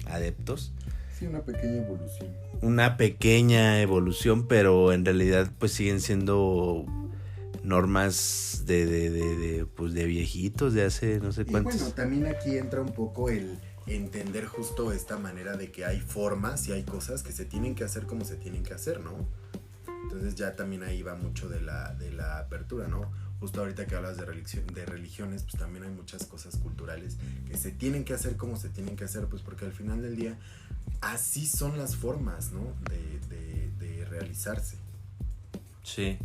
adeptos. Sí, una pequeña evolución. Una pequeña evolución, pero en realidad pues siguen siendo normas de viejitos, de hace no sé cuántos. Y bueno, también aquí entra un poco el entender justo esta manera de que hay formas y hay cosas que se tienen que hacer como se tienen que hacer, ¿no? Entonces ya también ahí va mucho de la apertura, ¿no? Justo ahorita que hablas de religiones, pues también hay muchas cosas culturales que se tienen que hacer como se tienen que hacer, pues porque al final del día así son las formas, ¿no? De realizarse. Sí.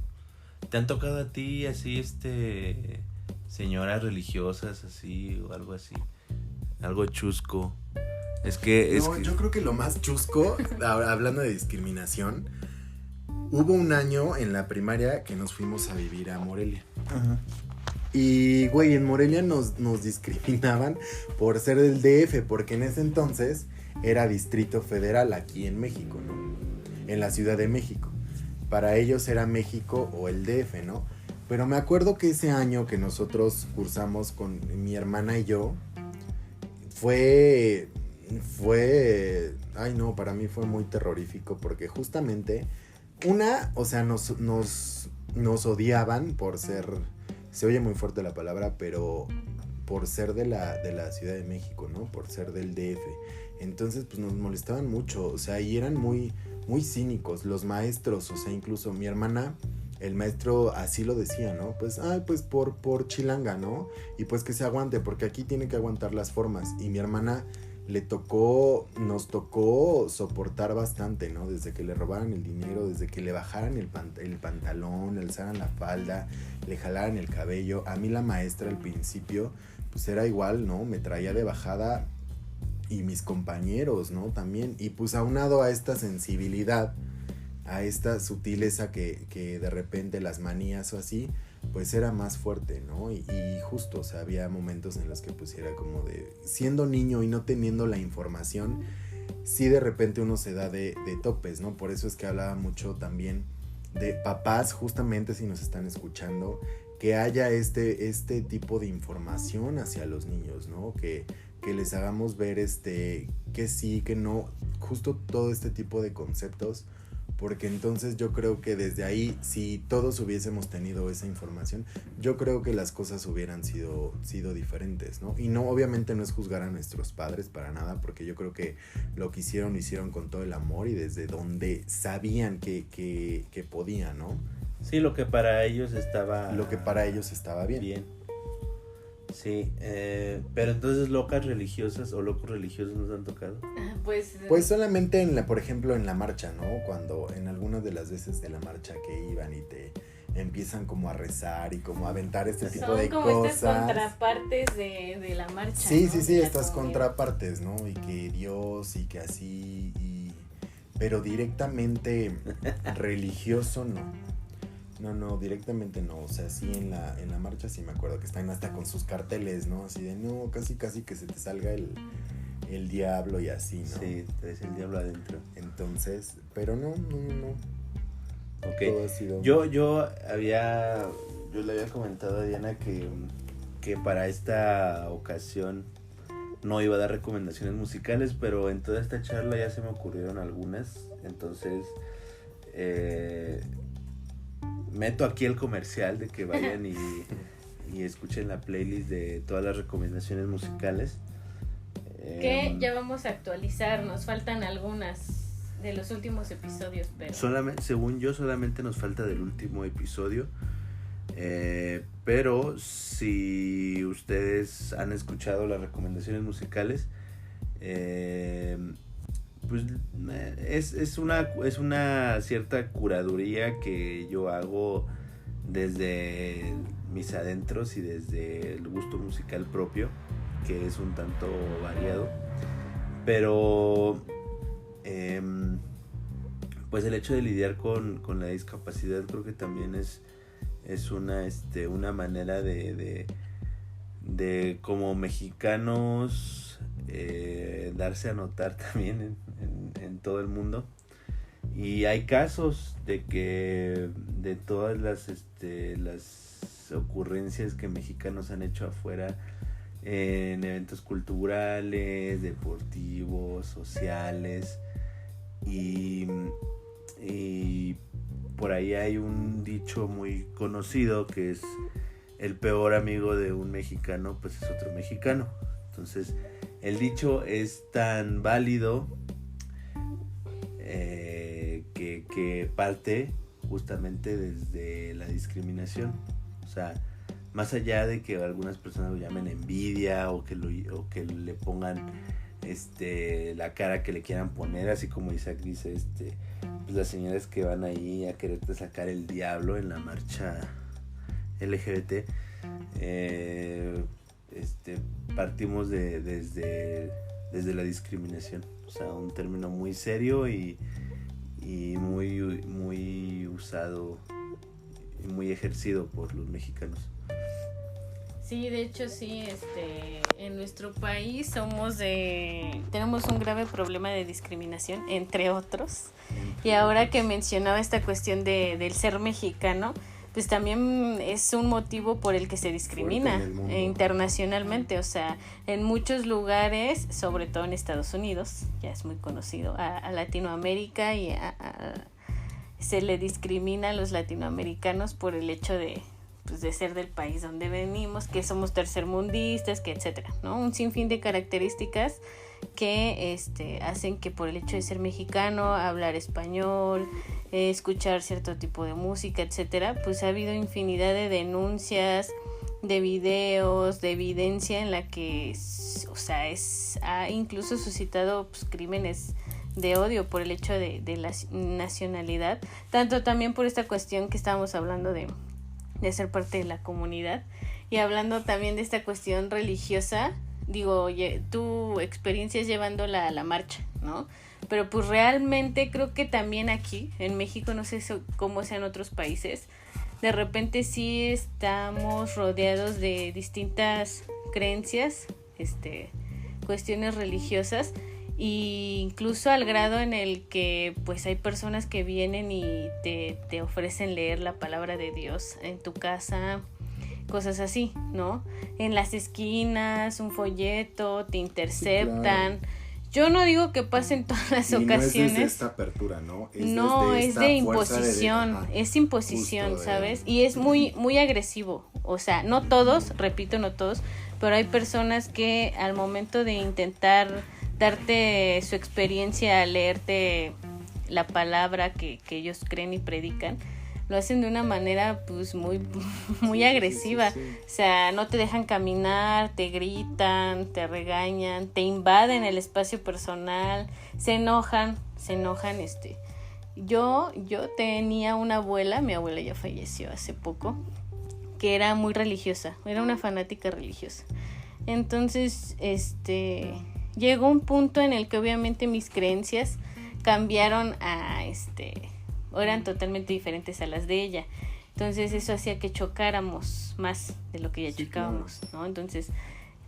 ¿Te han tocado a ti así, señoras religiosas así o algo así? Algo chusco. Yo creo que lo más chusco, hablando de discriminación, hubo un año en la primaria que nos fuimos a vivir a Morelia. Ajá. Y, güey, en Morelia nos discriminaban por ser del DF, porque en ese entonces era Distrito Federal aquí en México, ¿no? En la Ciudad de México. Para ellos era México o el DF, ¿no? Pero me acuerdo que ese año que nosotros cursamos con mi hermana y yo, ay no, para mí fue muy terrorífico, porque justamente o sea, nos odiaban por ser, se oye muy fuerte la palabra, pero por ser de la Ciudad de México, ¿no? Por ser del DF. Entonces, pues nos molestaban mucho, o sea, y eran muy, muy cínicos los maestros, o sea, incluso mi hermana, el maestro así lo decía, ¿no? Pues, pues por chilanga, ¿no? Y pues que se aguante, porque aquí tiene que aguantar las formas. Y mi hermana nos tocó soportar bastante, ¿no? Desde que le robaran el dinero, desde que le bajaran el pantalón, le alzaran la falda, le jalaran el cabello. A mí la maestra al principio, pues era igual, ¿no? Me traía de bajada, y mis compañeros, ¿no? También. Y pues aunado a esta sensibilidad, a esta sutileza que de repente las manías o así, pues era más fuerte, ¿no? Y justo, o sea, había momentos en los que pues era como de, siendo niño y no teniendo la información, sí de repente uno se da de topes, ¿no? Por eso es que hablaba mucho también de papás, justamente si nos están escuchando, que haya este tipo de información hacia los niños, ¿no? Que les hagamos ver que sí, que no, justo todo este tipo de conceptos, porque entonces yo creo que desde ahí, si todos hubiésemos tenido esa información, yo creo que las cosas hubieran sido diferentes, ¿no? Y no, obviamente no es juzgar a nuestros padres para nada, porque yo creo que lo hicieron con todo el amor y desde donde sabían que podían, ¿no? Sí, lo que para ellos estaba... bien. Sí, pero entonces locas religiosas o locos religiosos nos han tocado. Pues solamente por ejemplo en la marcha, ¿no? Cuando en algunas de las veces de la marcha que iban y te empiezan como a rezar y como a aventar tipo de cosas. Son como estas contrapartes de la marcha. Sí, ¿no? sí, sí, estas contrapartes, ¿no? Y que Dios y que así, pero directamente religioso no. No, directamente no, o sea, sí en la marcha sí me acuerdo que están hasta con sus carteles, ¿no? Así de, no, casi que se te salga el diablo y así, ¿no? Sí, traes el diablo adentro. Entonces, pero no. Ok, todo ha sido... yo le había comentado a Diana que para esta ocasión no iba a dar recomendaciones musicales, pero en toda esta charla ya se me ocurrieron algunas, entonces... meto aquí el comercial de que vayan y escuchen la playlist de todas las recomendaciones musicales. Que ya vamos a actualizar, nos faltan algunas de los últimos episodios, pero... Según yo, solamente nos falta del último episodio. Pero si ustedes han escuchado las recomendaciones musicales, pues es una cierta curaduría que yo hago desde mis adentros y desde el gusto musical propio, que es un tanto variado, pero pues el hecho de lidiar con la discapacidad creo que también es una manera de como mexicanos darse a notar también en todo el mundo. Y hay casos de que de todas las ocurrencias que mexicanos han hecho afuera en eventos culturales, deportivos, sociales, y por ahí hay un dicho muy conocido que es: el peor amigo de un mexicano pues es otro mexicano. Entonces el dicho es tan válido que parte justamente desde la discriminación. O sea, más allá de que algunas personas lo llamen envidia o que le pongan la cara que le quieran poner, así como Isaac dice, pues las señoras que van ahí a quererte sacar el diablo en la marcha LGBT, partimos desde la discriminación, o sea, un término muy serio y muy usado y muy ejercido por los mexicanos. Sí, de hecho sí, en nuestro país tenemos un grave problema de discriminación, entre otros. Y ahora que mencionaba esta cuestión del ser mexicano, pues también es un motivo por el que se discrimina internacionalmente. O sea, en muchos lugares, sobre todo en Estados Unidos, ya es muy conocido, a Latinoamérica y se le discrimina a los latinoamericanos por el hecho de ser del país donde venimos, que somos tercermundistas, que etcétera, ¿no? Un sinfín de características que hacen que por el hecho de ser mexicano, hablar español, escuchar cierto tipo de música, etcétera, pues ha habido infinidad de denuncias, de videos, de evidencia en la que, o sea, ha incluso suscitado pues, crímenes de odio por el hecho de la nacionalidad, tanto también por esta cuestión que estábamos hablando de ser parte de la comunidad, y hablando también de esta cuestión religiosa. Digo, tu experiencia es llevándola a la marcha, ¿no? Pero pues realmente creo que también aquí, en México, no sé cómo sea en otros países, de repente sí estamos rodeados de distintas creencias, cuestiones religiosas, e incluso al grado en el que pues hay personas que vienen y te ofrecen leer la palabra de Dios en tu casa, cosas así, ¿no? En las esquinas, un folleto, te interceptan. Sí, claro. Yo no digo que pasen todas las ocasiones. No es desde esta apertura, ¿no? Es de imposición, es imposición, ¿sabes? Y es muy, muy agresivo. O sea, no todos, repito, no todos, pero hay personas que al momento de intentar darte su experiencia, leerte la palabra que ellos creen y predican, lo hacen de una manera pues muy, muy agresiva. Sí. O sea, no te dejan caminar, te gritan, te regañan, te invaden el espacio personal, se enojan. Yo tenía una abuela, mi abuela ya falleció hace poco, que era muy religiosa, era una fanática religiosa. Entonces, llegó un punto en el que obviamente mis creencias cambiaron o eran totalmente diferentes a las de ella. Entonces eso hacía que chocáramos más de lo que ya chocábamos, claro, ¿no? Entonces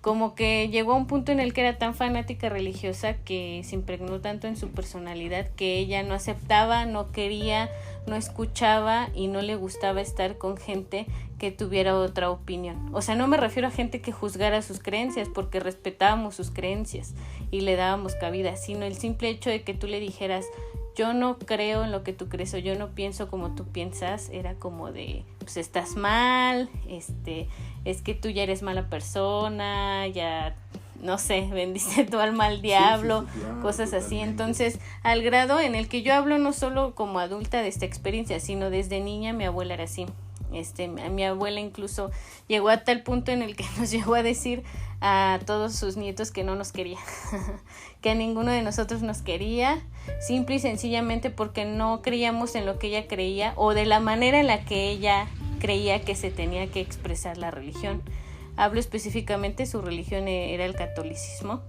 como que llegó a un punto en el que era tan fanática religiosa que se impregnó tanto en su personalidad que ella no aceptaba, no quería, no escuchaba y no le gustaba estar con gente que tuviera otra opinión. O sea, no me refiero a gente que juzgara sus creencias, porque respetábamos sus creencias y le dábamos cabida, sino el simple hecho de que tú le dijeras: yo no creo en lo que tú crees, o yo no pienso como tú piensas, era como de, pues estás mal, es que tú ya eres mala persona, ya, no sé, vendiste tu alma al diablo, sí, claro, cosas totalmente. Así. Entonces, al grado en el que yo hablo no solo como adulta de esta experiencia, sino desde niña mi abuela era así. Mi abuela incluso llegó a tal punto en el que nos llegó a decir a todos sus nietos que no nos quería, que a ninguno de nosotros nos quería, simple y sencillamente porque no creíamos en lo que ella creía o de la manera en la que ella creía que se tenía que expresar la religión. Hablo específicamente, su religión era el catolicismo,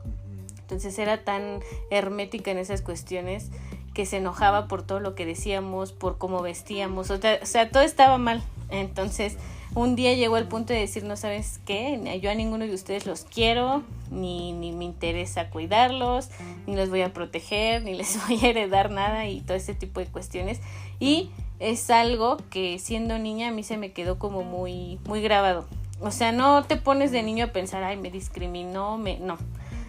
entonces era tan hermética en esas cuestiones que se enojaba por todo lo que decíamos, por cómo vestíamos, o sea, todo estaba mal. Entonces, un día llegó al punto de decir: no, ¿sabes qué? Yo a ninguno de ustedes los quiero, ni me interesa cuidarlos, ni los voy a proteger, ni les voy a heredar nada y todo ese tipo de cuestiones. Y es algo que siendo niña a mí se me quedó como muy, muy grabado. O sea, no te pones de niño a pensar: ay, me discriminó, no.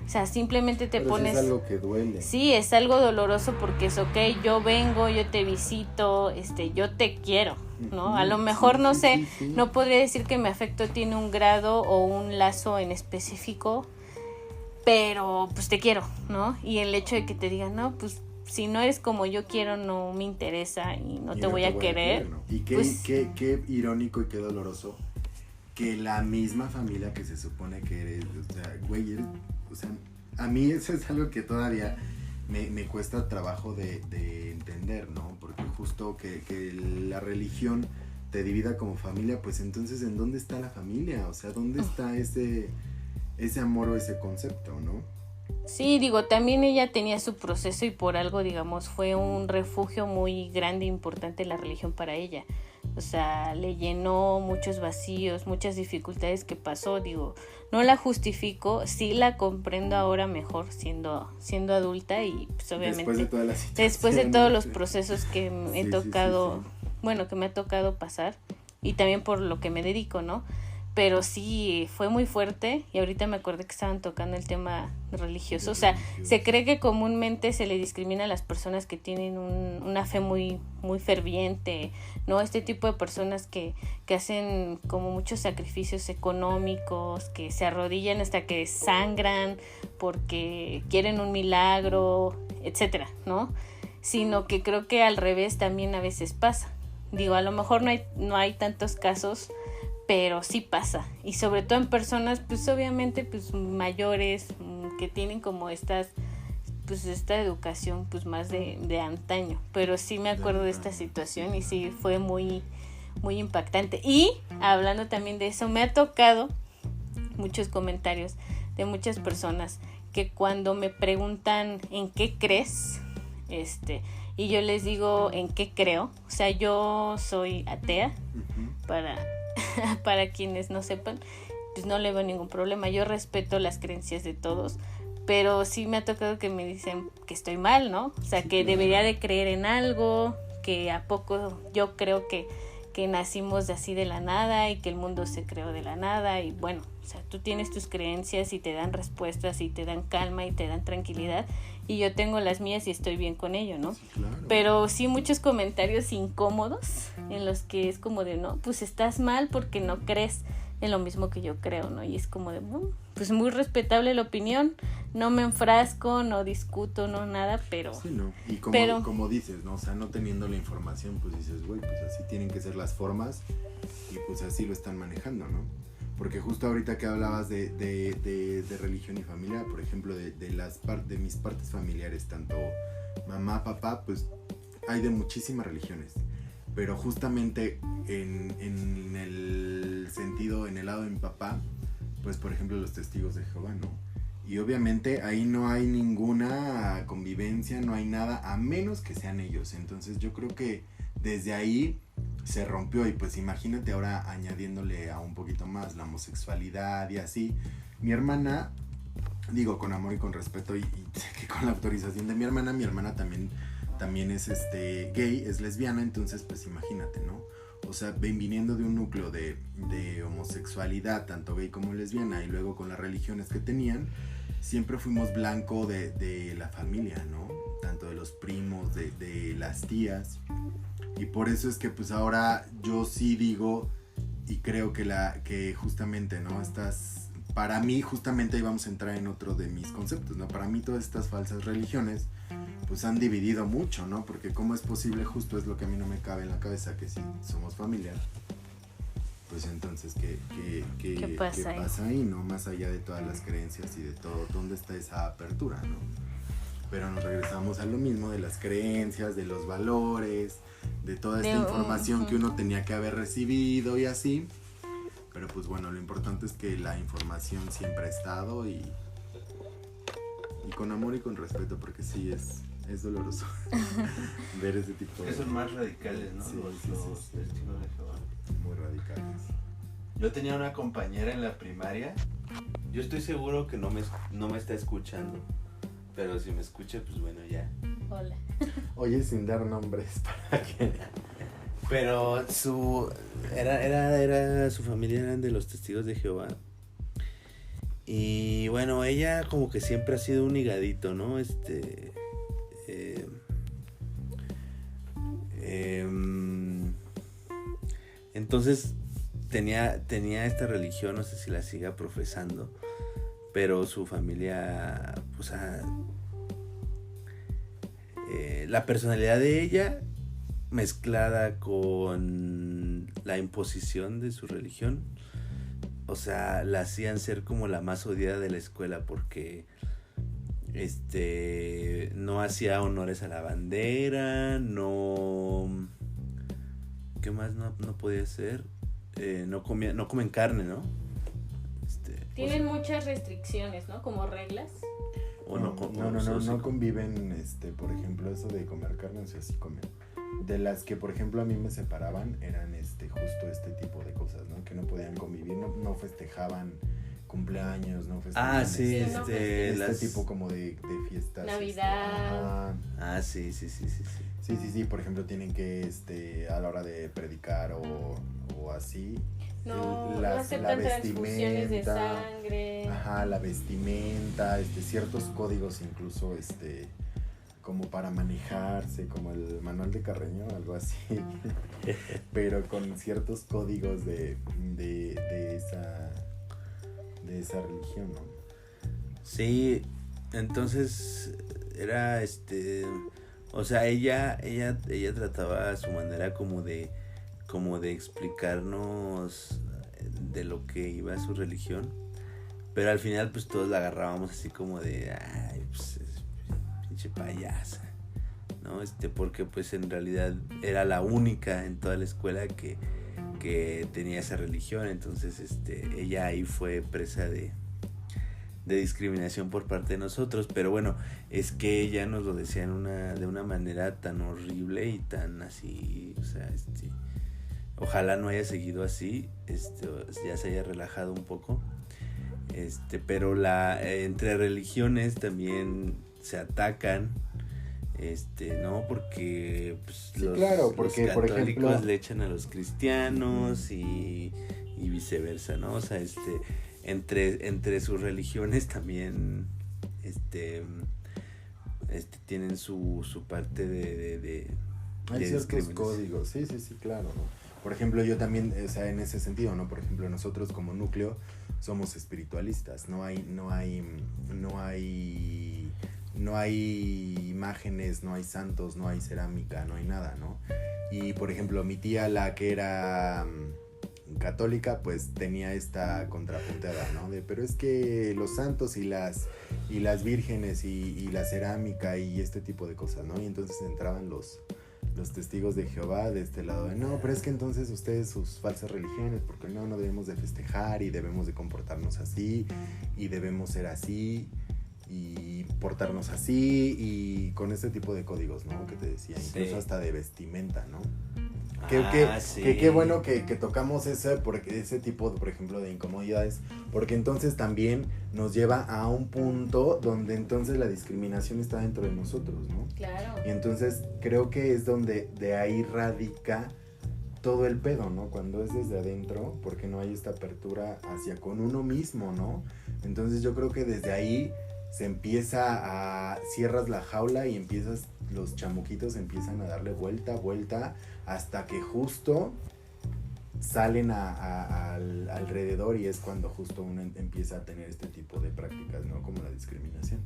O sea, simplemente te pones... Es algo que duele. Sí, es algo doloroso porque es ok, yo vengo, yo te visito, yo te quiero, ¿no? A lo mejor, no sé, no podría decir que mi afecto tiene un grado o un lazo en específico, pero pues te quiero, ¿no? Y el hecho de que te digan: no, pues si no eres como yo quiero, no me interesa y no te voy a querer. ¿No? Y qué irónico y qué doloroso que la misma familia que se supone que eres, o sea, güey, eres... O sea, a mí eso es algo que todavía me cuesta trabajo de entender, ¿no? Porque justo que la religión te divida como familia, pues entonces ¿en dónde está la familia? O sea, ¿dónde está ese amor o ese concepto, no? Sí, digo, también ella tenía su proceso y por algo, digamos, fue un refugio muy grande e importante la religión para ella. O sea, le llenó muchos vacíos, muchas dificultades que pasó. Digo, no la justifico, sí la comprendo ahora mejor siendo adulta y pues obviamente después de todos los procesos que me he tocado, bueno, que me ha tocado pasar y también por lo que me dedico, ¿no? Pero sí, fue muy fuerte y ahorita me acordé que estaban tocando el tema religioso. O sea, se cree que comúnmente se le discrimina a las personas que tienen una fe muy, muy ferviente, ¿no? Este tipo de personas que hacen como muchos sacrificios económicos, que se arrodillan hasta que sangran porque quieren un milagro, etcétera, ¿no? Sino que creo que al revés también a veces pasa. Digo, a lo mejor no hay tantos casos, pero sí pasa, y sobre todo en personas pues obviamente pues mayores, que tienen como esta educación pues más de antaño, pero sí me acuerdo de esta situación y sí fue muy, muy impactante. Y hablando también de eso, me ha tocado muchos comentarios de muchas personas que cuando me preguntan ¿en qué crees? y yo les digo en qué creo. O sea, yo soy atea, para quienes no sepan, pues no le veo ningún problema. Yo respeto las creencias de todos, pero sí me ha tocado que me dicen que estoy mal, ¿no? O sea, que debería de creer en algo, que a poco yo creo que nacimos así de la nada y que el mundo se creó de la nada. Y bueno, o sea, tú tienes tus creencias y te dan respuestas y te dan calma y te dan tranquilidad, y yo tengo las mías y estoy bien con ello, ¿no? Sí, claro. Pero sí muchos comentarios incómodos en los que es como de, no, pues estás mal porque no crees en lo mismo que yo creo, ¿no? Y es como de, pues muy respetable la opinión, no me enfrasco, no discuto, no nada, pero... Sí, no. Y como dices, ¿no? O sea, no teniendo la información, pues dices, güey, pues así tienen que ser las formas y pues así lo están manejando, ¿no? Porque justo ahorita que hablabas de religión y familia, por ejemplo, de mis partes familiares, tanto mamá, papá, pues hay de muchísimas religiones. Pero justamente en el sentido, en el lado de mi papá, pues por ejemplo los testigos de Jehová, ¿no? Y obviamente ahí no hay ninguna convivencia, no hay nada, a menos que sean ellos. Entonces yo creo que desde ahí se rompió, y pues imagínate ahora añadiéndole a un poquito más la homosexualidad y así. Mi hermana, digo con amor y con respeto y que con la autorización de mi hermana también es gay, es lesbiana, entonces pues imagínate, ¿no? O sea, viniendo de un núcleo de homosexualidad, tanto gay como lesbiana, y luego con las religiones que tenían, siempre fuimos blanco de la familia, ¿no? Tanto de los primos, de las tías, y por eso es que pues ahora yo sí digo y creo que justamente, ¿no? Para mí justamente ahí vamos a entrar en otro de mis conceptos, ¿no? Para mí todas estas falsas religiones pues han dividido mucho, ¿no? Porque cómo es posible, justo es lo que a mí no me cabe en la cabeza, que si somos familia, pues entonces ¿qué pasa ahí, ¿no? Más allá de todas las creencias y de todo, ¿dónde está esa apertura, ¿no? Pero nos regresamos a lo mismo de las creencias, de los valores, de toda esta información que uno tenía que haber recibido y así. Pero pues bueno, lo importante es que la información siempre ha estado y con amor y con respeto, porque sí es doloroso ver ese tipo de... Que son más radicales, ¿no? Sí, los testigos de Jehová. Muy radicales. Yo tenía una compañera en la primaria. Yo estoy seguro que no me está escuchando. Pero si me escucha, pues bueno, ya. Hola. Oye, sin dar nombres para que... Pero su familia eran de los testigos de Jehová. Y bueno, ella como que siempre ha sido un higadito, ¿no? Entonces tenía esta religión, no sé si la siga profesando, pero su familia, pues la personalidad de ella mezclada con la imposición de su religión, o sea, la hacían ser como la más odiada de la escuela porque no hacía honores a la bandera, ¿qué más no podía hacer? No comen carne, ¿no? Tienen muchas restricciones, ¿no? Como reglas. No conviven, por ejemplo, eso de comer carne, o sea, sí comen. De las que, por ejemplo, a mí me separaban eran justo este tipo de cosas, ¿no? Que no podían convivir, no festejaban cumpleaños, no festejaban tipo como de fiestas. Navidad. Sí. Sí, por ejemplo, tienen que a la hora de predicar o así. No aceptan transfusiones de sangre. Ajá, la vestimenta, ciertos códigos incluso, como para manejarse, como el manual de Carreño, algo así. Pero con ciertos códigos de esa religión, ¿no? Sí, entonces era o sea, ella trataba a su manera como de explicarnos de lo que iba a su religión, pero al final pues todos la agarrábamos así como de ay, pues pinche payasa, ¿no? Porque pues en realidad era la única en toda la escuela que tenía esa religión, entonces ella ahí fue presa de discriminación por parte de nosotros, pero bueno, es que ella nos lo decía de una manera tan horrible y tan así, o sea, ojalá no haya seguido así, ya se haya relajado un poco, pero entre religiones también se atacan, ¿no? Porque pues, sí, claro, porque, los por católicos ejemplo, le echan a los cristianos y viceversa, ¿no? O sea, entre sus religiones también tienen su parte de hay ciertos códigos, sí, claro, ¿no? Por ejemplo, yo también, o sea, en ese sentido, ¿no? Por ejemplo, nosotros como núcleo somos espiritualistas, no hay imágenes, no hay santos, no hay cerámica, no hay nada, ¿no? Y por ejemplo, mi tía, la que era católica, pues tenía esta contrapuntada, ¿no? Pero es que los santos y las vírgenes y la cerámica y este tipo de cosas, ¿no? Y entonces entraban los testigos de Jehová de este lado de no, pero es que entonces ustedes sus falsas religiones, porque no debemos de festejar y debemos de comportarnos así y debemos ser así y portarnos así y con ese tipo de códigos, ¿no? Que te decía, incluso sí, hasta de vestimenta, ¿no? Qué bueno que tocamos ese tipo, por ejemplo, de incomodidades, porque entonces también nos lleva a un punto donde entonces la discriminación está dentro de nosotros, ¿no? Claro. Y entonces creo que es donde de ahí radica todo el pedo, ¿no? Cuando es desde adentro, porque no hay esta apertura hacia con uno mismo, ¿no? Entonces yo creo que desde ahí se empieza cierras la jaula y los chamuquitos empiezan a darle vuelta, hasta que justo salen alrededor y es cuando justo uno empieza a tener este tipo de prácticas, ¿no? Como la discriminación.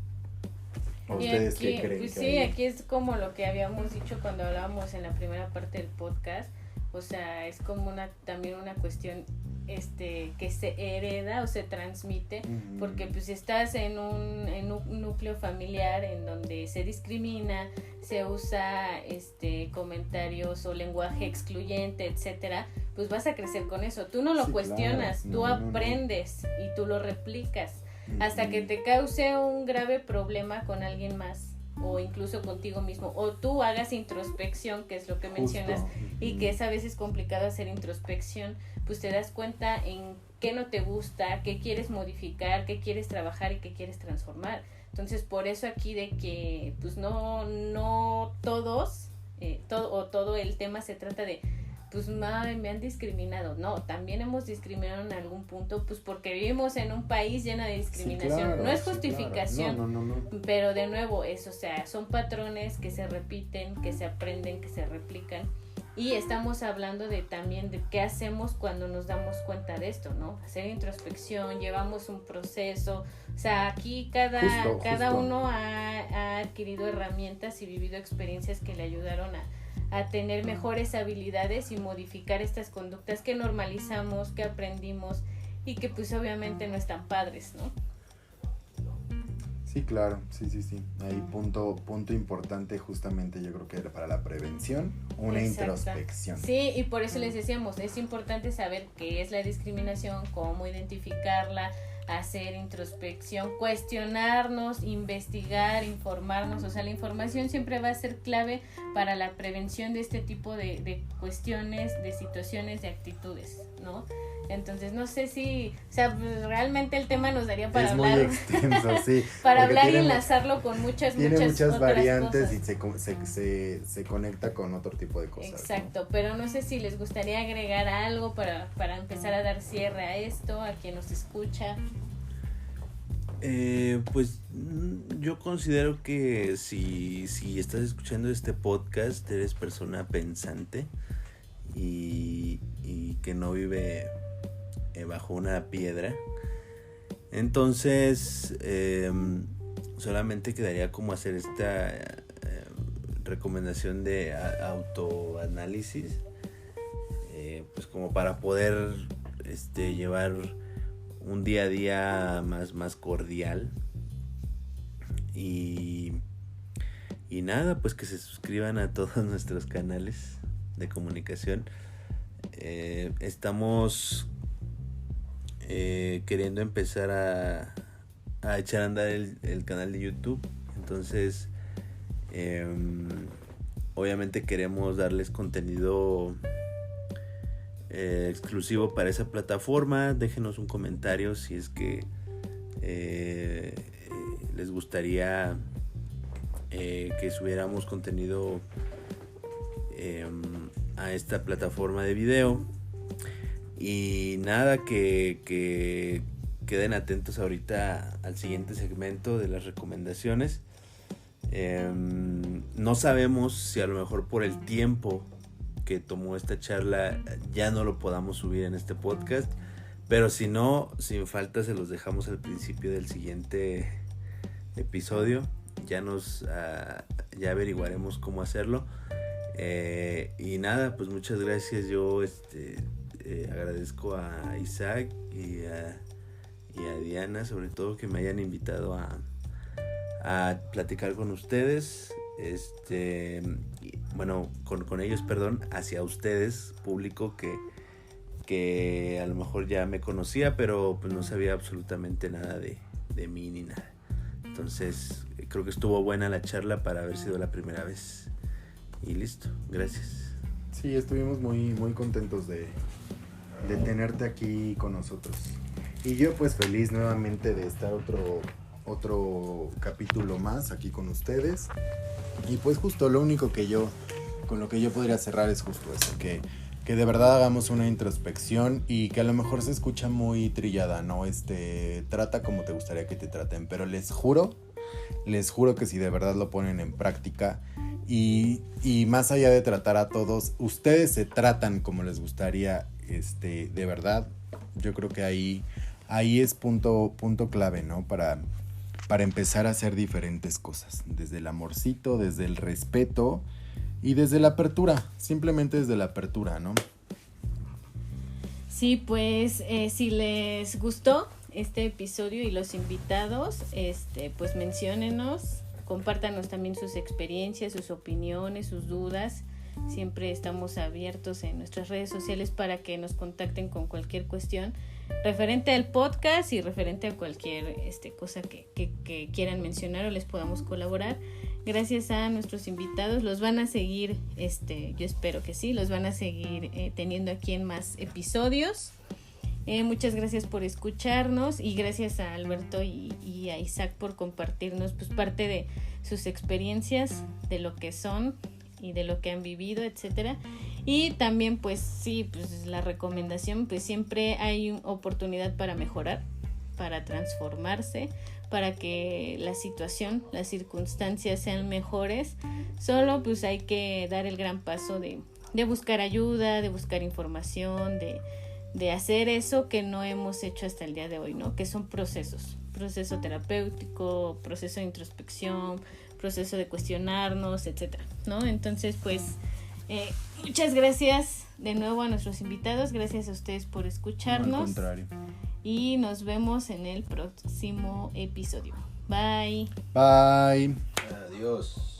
¿O ustedes aquí, qué creen? Pues sí, aquí es como lo que habíamos dicho cuando hablábamos en la primera parte del podcast, o sea, es como también una cuestión que se hereda o se transmite, porque pues si estás en un núcleo familiar en donde se discrimina, se usa comentarios o lenguaje excluyente, etcétera, pues vas a crecer con eso. Tú no lo cuestionas, claro. Tú aprendes y tú lo replicas hasta que te cause un grave problema con alguien más o incluso contigo mismo, o tú hagas introspección, que es lo que mencionas, y que es a veces complicado hacer introspección, pues te das cuenta en qué no te gusta, qué quieres modificar, qué quieres trabajar y qué quieres transformar. Entonces, por eso aquí de que pues no todos, todo el tema se trata de pues me han discriminado. No, también hemos discriminado en algún punto, pues porque vivimos en un país lleno de discriminación. Sí, claro, no es justificación, claro. No. Pero de nuevo, o sea, son patrones que se repiten, que se aprenden, que se replican. Y estamos hablando también de qué hacemos cuando nos damos cuenta de esto, ¿no? Hacer introspección, llevamos un proceso. O sea, aquí cada uno ha adquirido herramientas y vivido experiencias que le ayudaron a tener mejores habilidades y modificar estas conductas que normalizamos, que aprendimos y que pues obviamente no están padres, ¿no? Sí, claro, sí. Ahí punto importante justamente yo creo que para la prevención, una introspección. Sí, y por eso les decíamos, es importante saber qué es la discriminación, cómo identificarla, hacer introspección, cuestionarnos, investigar, informarnos. O sea, la información siempre va a ser clave para la prevención de este tipo de cuestiones, de situaciones, de actitudes, ¿no? Entonces, no sé si, o sea, realmente el tema nos daría para hablar. Es muy extenso, sí. Para hablar y enlarzarlo con muchas variantes cosas. Y se conecta con otro tipo de cosas. Exacto, ¿no? pero no sé si les gustaría agregar algo para empezar a dar cierre a esto, a quien nos escucha. Pues yo considero que si estás escuchando este podcast, eres persona pensante y que no vive bajo una piedra, entonces solamente quedaría como hacer esta recomendación de autoanálisis, pues como para poder llevar un día a día más cordial y nada, pues que se suscriban a todos nuestros canales de comunicación. Estamos queriendo empezar a echar a andar el canal de YouTube. Entonces, obviamente queremos darles contenido exclusivo para esa plataforma. Déjenos un comentario si es que les gustaría que subiéramos contenido a esta plataforma de video. Y nada, que queden atentos ahorita al siguiente segmento de las recomendaciones. No sabemos si a lo mejor por el tiempo que tomó esta charla ya no lo podamos subir en este podcast, pero si no, sin falta se los dejamos al principio del siguiente episodio. Ya averiguaremos cómo hacerlo. Y nada, pues muchas gracias. Yo agradezco a Isaac y a Diana, sobre todo, que me hayan invitado a platicar con ustedes, con ellos, hacia ustedes, público que a lo mejor ya me conocía, pero pues no sabía absolutamente nada de mí ni nada. Entonces creo que estuvo buena la charla para haber sido la primera vez. Y listo, gracias. Sí, estuvimos muy, muy contentos de tenerte aquí con nosotros. Y yo pues feliz nuevamente de estar otro capítulo más aquí con ustedes. Y pues justo lo único con lo que yo podría cerrar es justo eso, que de verdad hagamos una introspección y que a lo mejor se escucha muy trillada, ¿no? Trata como te gustaría que te traten, pero les juro que si de verdad lo ponen en práctica y más allá de tratar a todos, ustedes se tratan como les gustaría, de verdad, yo creo que ahí es punto clave, ¿no? Para empezar a hacer diferentes cosas, desde el amorcito, desde el respeto y desde la apertura, simplemente desde la apertura, ¿no? Sí, pues si les gustó este episodio y los invitados, pues menciónenos, compártanos también sus experiencias, sus opiniones, sus dudas. Siempre estamos abiertos en nuestras redes sociales para que nos contacten con cualquier cuestión referente al podcast y referente a cualquier cosa que quieran mencionar o les podamos colaborar. Gracias a nuestros invitados, los van a seguir, yo espero que sí, los van a seguir teniendo aquí en más episodios. Muchas gracias por escucharnos y gracias a Alberto y a Isaac por compartirnos pues parte de sus experiencias, de lo que son y de lo que han vivido, etcétera. Y también pues sí, pues la recomendación, pues siempre hay una oportunidad para mejorar, para transformarse, para que la situación, las circunstancias sean mejores. Solo pues hay que dar el gran paso de buscar ayuda, de buscar información, de hacer eso que no hemos hecho hasta el día de hoy, ¿no? Que son proceso terapéutico, proceso de introspección, proceso de cuestionarnos, etcétera, ¿no? Entonces, pues, muchas gracias de nuevo a nuestros invitados, gracias a ustedes por escucharnos. No, al contrario. Y nos vemos en el próximo episodio. Bye. Bye. Adiós.